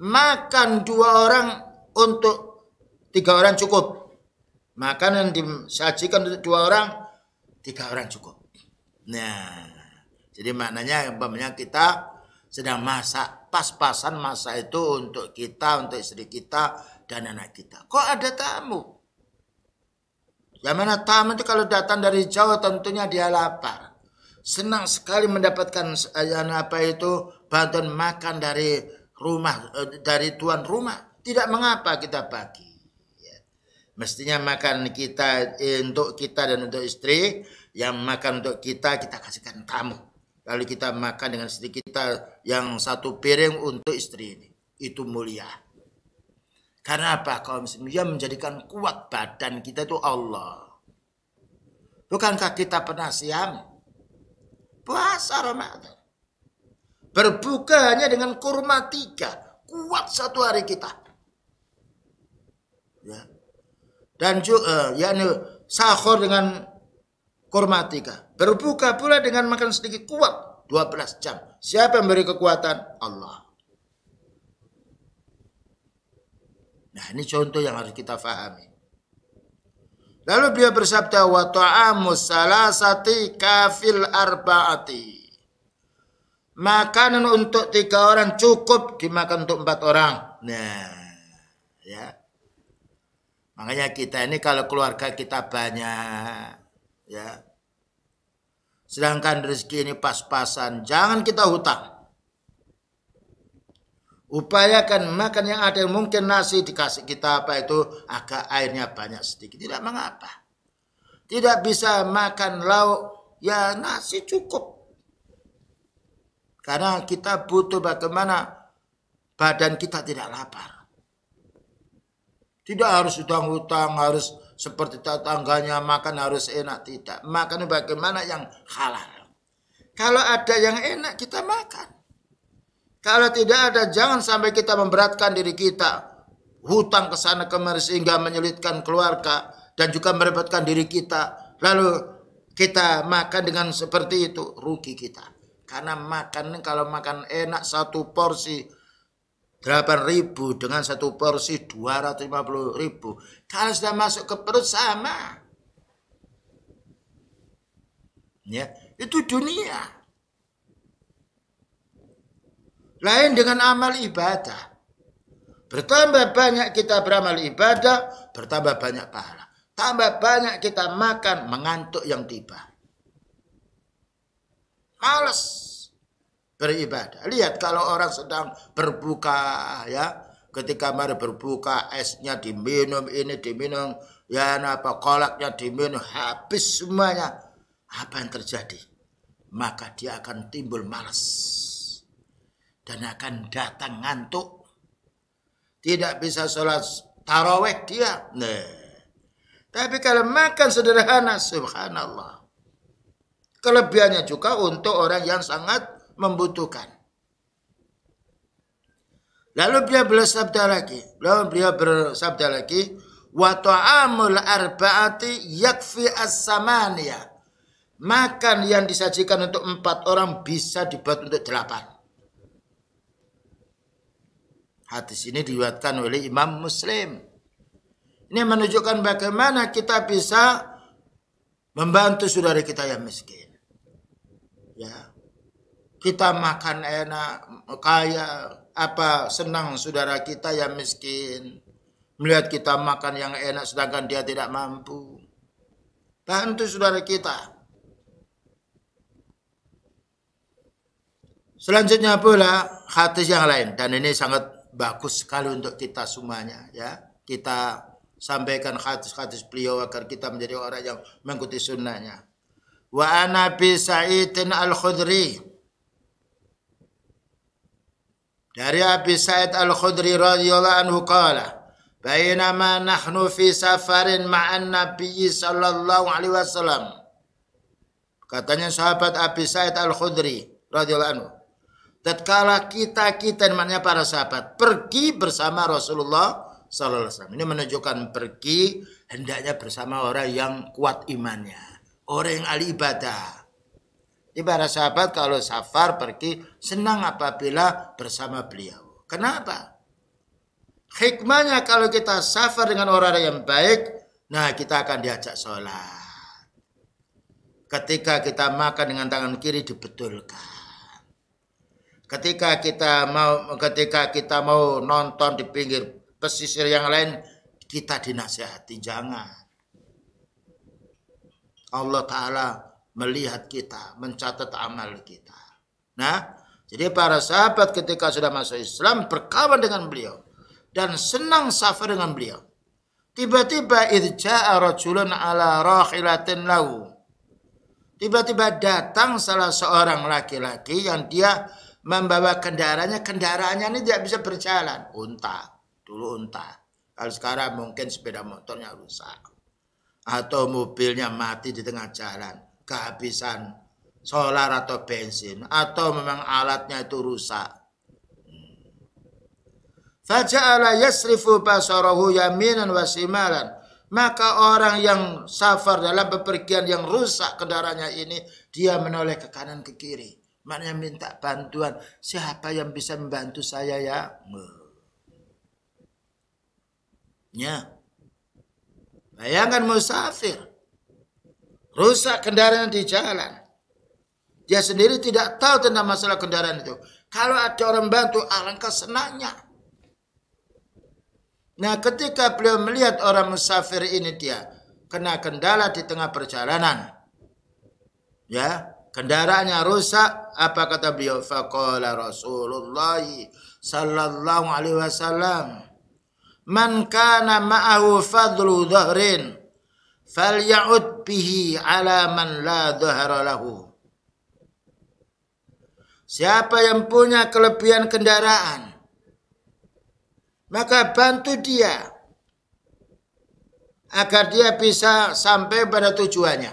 Speaker 2: Makan 2 orang untuk 3 orang cukup. Makanan disajikan untuk 2 orang, 3 orang cukup. Nah, jadi maknanya umpamanya kita sedang masak, pas-pasan masak itu untuk kita, untuk istri kita, dan anak kita. Kok ada tamu? Yang mana tamu itu kalau datang dari jauh tentunya dia lapar. Senang sekali mendapatkan bantuan makan dari rumah, dari tuan rumah. Tidak mengapa kita bagi. Ya. Mestinya makan kita untuk kita dan untuk istri. Yang makan untuk kita kasihkan tamu. Lalu kita makan dengan istri kita yang 1 piring untuk istri ini. Itu mulia. Karena apa? Kaum muslimin, yang menjadikan kuat badan kita itu Allah. Bukankah kita pernah siam? Puasa Ramadan. Berbuka hanya dengan kurma 3. Kuat satu hari kita. Ya. Dan juga sahur dengan kurma 3. Berbuka pula dengan makan sedikit, kuat 12 jam. Siapa yang beri kekuatan? Allah. Nah, ini contoh yang harus kita fahami. Lalu beliau bersabda, wa ta'amus salasati kafil arba'ati. Makanan untuk 3 orang cukup dimakan untuk 4 orang. Nah, ya. Makanya kita ini kalau keluarga kita banyak, ya. Sedangkan rezeki ini pas-pasan, jangan kita hutang. Upayakan makan yang ada, mungkin nasi dikasih kita apa itu agak airnya banyak sedikit, tidak mengapa. Tidak bisa makan lauk, ya nasi cukup. Karena kita butuh bagaimana badan kita tidak lapar. Tidak harus hutang-hutang, harus seperti tetangganya makan harus enak, tidak. Makan bagaimana yang halal. Kalau ada yang enak kita makan. Kalau tidak ada, jangan sampai kita memberatkan diri kita. Hutang ke sana kemari sehingga menyulitkan keluarga dan juga merepotkan diri kita. Lalu kita makan dengan seperti itu, rugi kita. Karena makan, kalau makan enak satu porsi 8.000 dengan satu porsi 250.000. Kalau sudah masuk ke perut sama. Ya, itu dunia. Lain dengan amal ibadah. Bertambah banyak kita beramal ibadah, bertambah banyak pahala. Tambah banyak kita makan, mengantuk yang tiba. Males beribadah. Lihat kalau orang sedang berbuka, ya, ketika mari berbuka, esnya diminum, ini diminum, ya apa kolaknya diminum, habis semuanya. Apa yang terjadi? Maka dia akan timbul malas dan akan datang ngantuk. Tidak bisa sholat tarawih dia. Nah, tapi kalau makan sederhana, subhanallah. Kelebihannya juga untuk orang yang sangat membutuhkan. Lalu beliau bersabda lagi, wa ta'amul arba'ati yakfi as-samaniyah. Makan yang disajikan untuk 4 orang bisa dibuat untuk 8. Hadis ini diriwayatkan oleh Imam Muslim. Ini menunjukkan bagaimana kita bisa membantu saudara kita yang miskin. Ya. Kita makan enak, kaya, apa senang saudara kita yang miskin. Melihat kita makan yang enak sedangkan dia tidak mampu. Bantu saudara kita. Selanjutnya pula hadis yang lain, dan ini sangat bagus sekali untuk kita semuanya, ya. Kita sampaikan hadis-hadis beliau agar kita menjadi orang yang mengikuti sunnahnya. Wa ana bi Sa'idin al-Khudri. Dari Abi Sa'id al-Khudri radhiyallahu anhu qala, bainama nahnu fi safarin ma'an Nabi sallallahu alaihi wasallam. Katanya sahabat Abi Sa'id al-Khudri radhiyallahu anhu, tatkala kita namanya para sahabat pergi bersama Rasulullah sallallahu alaihi wasallam. Ini menunjukkan pergi hendaknya bersama orang yang kuat imannya, orang yang ahli ibadah. Di para sahabat kalau safar pergi senang apabila bersama beliau. Kenapa? Hikmahnya kalau kita safar dengan orang yang baik, nah kita akan diajak sholat. Ketika kita makan dengan tangan kiri dibetulkan. Ketika kita mau nonton di pinggir pesisir yang lain, kita dinasihati, jangan. Allah Ta'ala melihat kita, mencatat amal kita. Nah, jadi para sahabat ketika sudah masuk Islam berkawan dengan beliau dan senang safar dengan beliau. Tiba-tiba idja'a rajulun ala rakhilatin lahu. Tiba-tiba datang salah seorang laki-laki yang dia membawa kendaraannya ini tidak bisa berjalan. Unta, dulu unta. Kalau sekarang mungkin sepeda motornya rusak. Atau mobilnya mati di tengah jalan. Kehabisan solar atau bensin. Atau memang alatnya itu rusak. Faja'ala yasrifu basarahu yaminan wa shimalan. Maka orang yang safar dalam bepergian yang rusak kendaraannya ini, dia menoleh ke kanan ke kiri. Maknanya minta bantuan. Siapa yang bisa membantu saya ya? Ya. Bayangkan musafir. Rusak kendaraan di jalan. Dia sendiri tidak tahu tentang masalah kendaraan itu. Kalau ada orang bantu, alangkah senangnya. Nah, ketika beliau melihat orang musafir ini, dia kena kendala di tengah perjalanan. Ya, kendaraannya rusak. Apa kata beliau? Faqala Rasulullah sallallahu alaihi wasallam, man kana ma'ahu fadlu dhahrin falya'ud bihi ala man la dhahra lahu. Siapa yang punya kelebihan kendaraan, maka bantu dia agar dia bisa sampai pada tujuannya.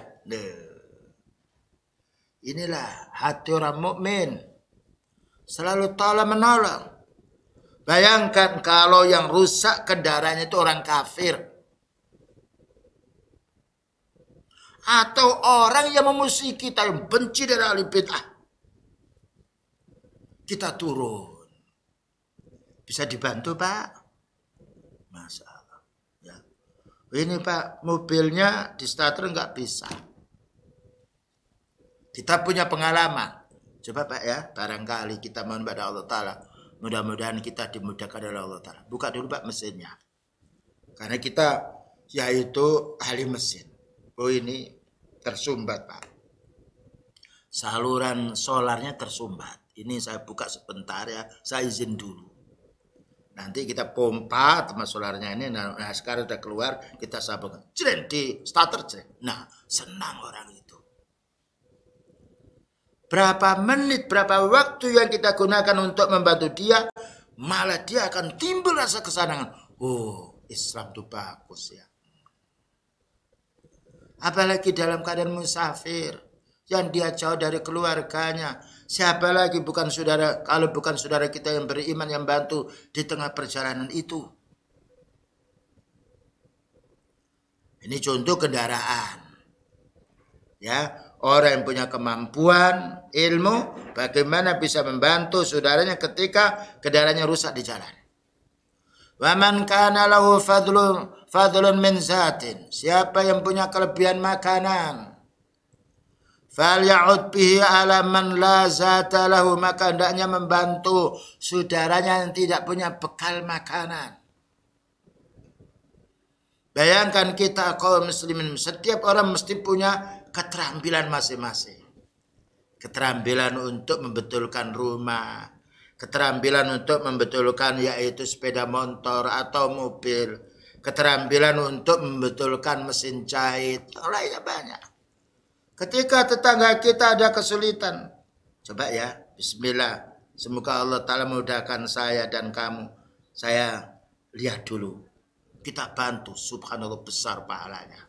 Speaker 2: Inilah hati orang mukmin, selalu tolong menolong. Bayangkan kalau yang rusak kendaraannya itu orang kafir. Atau orang yang memusuhi kita, yang benci dari ahli bid'ah. Kita turun. Bisa dibantu, Pak? Masalah. Ya. Ini Pak, mobilnya di starter nggak bisa. Kita punya pengalaman. Coba Pak ya, barangkali kita mohon pada Allah Ta'ala. Mudah-mudahan kita dimudahkan oleh Allah Ta'ala. Buka dulu Pak mesinnya. Karena kita yaitu ahli mesin. Oh ini tersumbat Pak. Saluran solarnya tersumbat. Ini saya buka sebentar ya. Saya izin dulu. Nanti kita pompa teman solarnya ini. Nah sekarang udah keluar. Kita sambungkan. Jren di starter jren. Nah senang orang itu. Berapa menit, berapa waktu yang kita gunakan untuk membantu dia, malah dia akan timbul rasa kesenangan. Oh, Islam itu bagus ya. Apalagi dalam keadaan musafir, yang dia jauh dari keluarganya. Siapa lagi bukan saudara, kalau bukan saudara kita yang beriman yang bantu di tengah perjalanan itu. Ini contoh kendaraan. Ya. Orang yang punya kemampuan, ilmu, bagaimana bisa membantu saudaranya ketika kendaraannya rusak di jalan. Wa man kana lahu fadlun min zatin. Siapa yang punya kelebihan makanan, falya'ud bihi ala man la zata lahu, maka hendaknya membantu saudaranya yang tidak punya bekal makanan. Bayangkan kita kaum muslimin, setiap orang mesti punya keterampilan masing-masing. Keterampilan untuk membetulkan rumah, keterampilan untuk membetulkan yaitu sepeda motor atau mobil, keterampilan untuk membetulkan mesin jahit, lainnya banyak. Ketika tetangga kita ada kesulitan, coba ya, bismillah, semoga Allah Ta'ala memudahkan saya dan kamu. Saya lihat dulu, kita bantu, subhanallah besar pahalanya.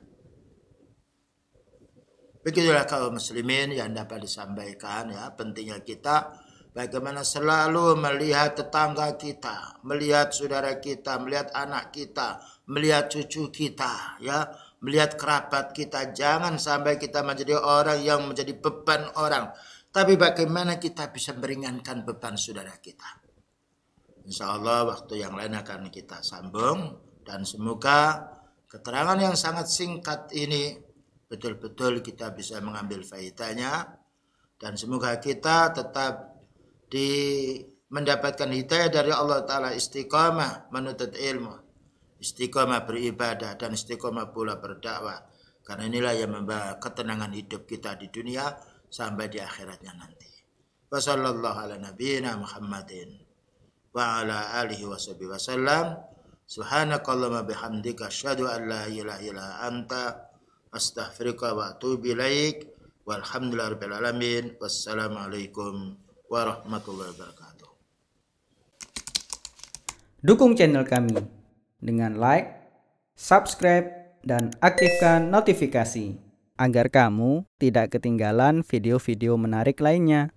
Speaker 2: Begitulah kaum muslimin yang dapat disampaikan ya, pentingnya kita bagaimana selalu melihat tetangga kita, melihat saudara kita, melihat anak kita, melihat cucu kita ya, melihat kerabat kita. Jangan sampai kita menjadi orang yang menjadi beban orang, tapi bagaimana kita bisa meringankan beban saudara kita. Insya Allah waktu yang lain akan kita sambung, dan semoga keterangan yang sangat singkat ini betul-betul kita bisa mengambil faedahnya, dan semoga kita tetap mendapatkan hidayah dari Allah Ta'ala, istiqamah menuntut ilmu, istiqamah beribadah, dan istiqamah pula berdakwah. Karena inilah yang membawa ketenangan hidup kita di dunia sampai di akhiratnya nanti. Wassallallahu ala nabiyyina Muhammadin wa ala alihi washabihi wasallam. Subhanakallahumma bihamdika asyhadu an la ilaha illa anta astaghfiruka wa atubu ilaik. Walhamdulillahirabbil alamin. Wassalamualaikum warahmatullahi wabarakatuh.
Speaker 3: Dukung channel kami dengan like, subscribe, dan aktifkan notifikasi agar kamu tidak ketinggalan video-video menarik lainnya.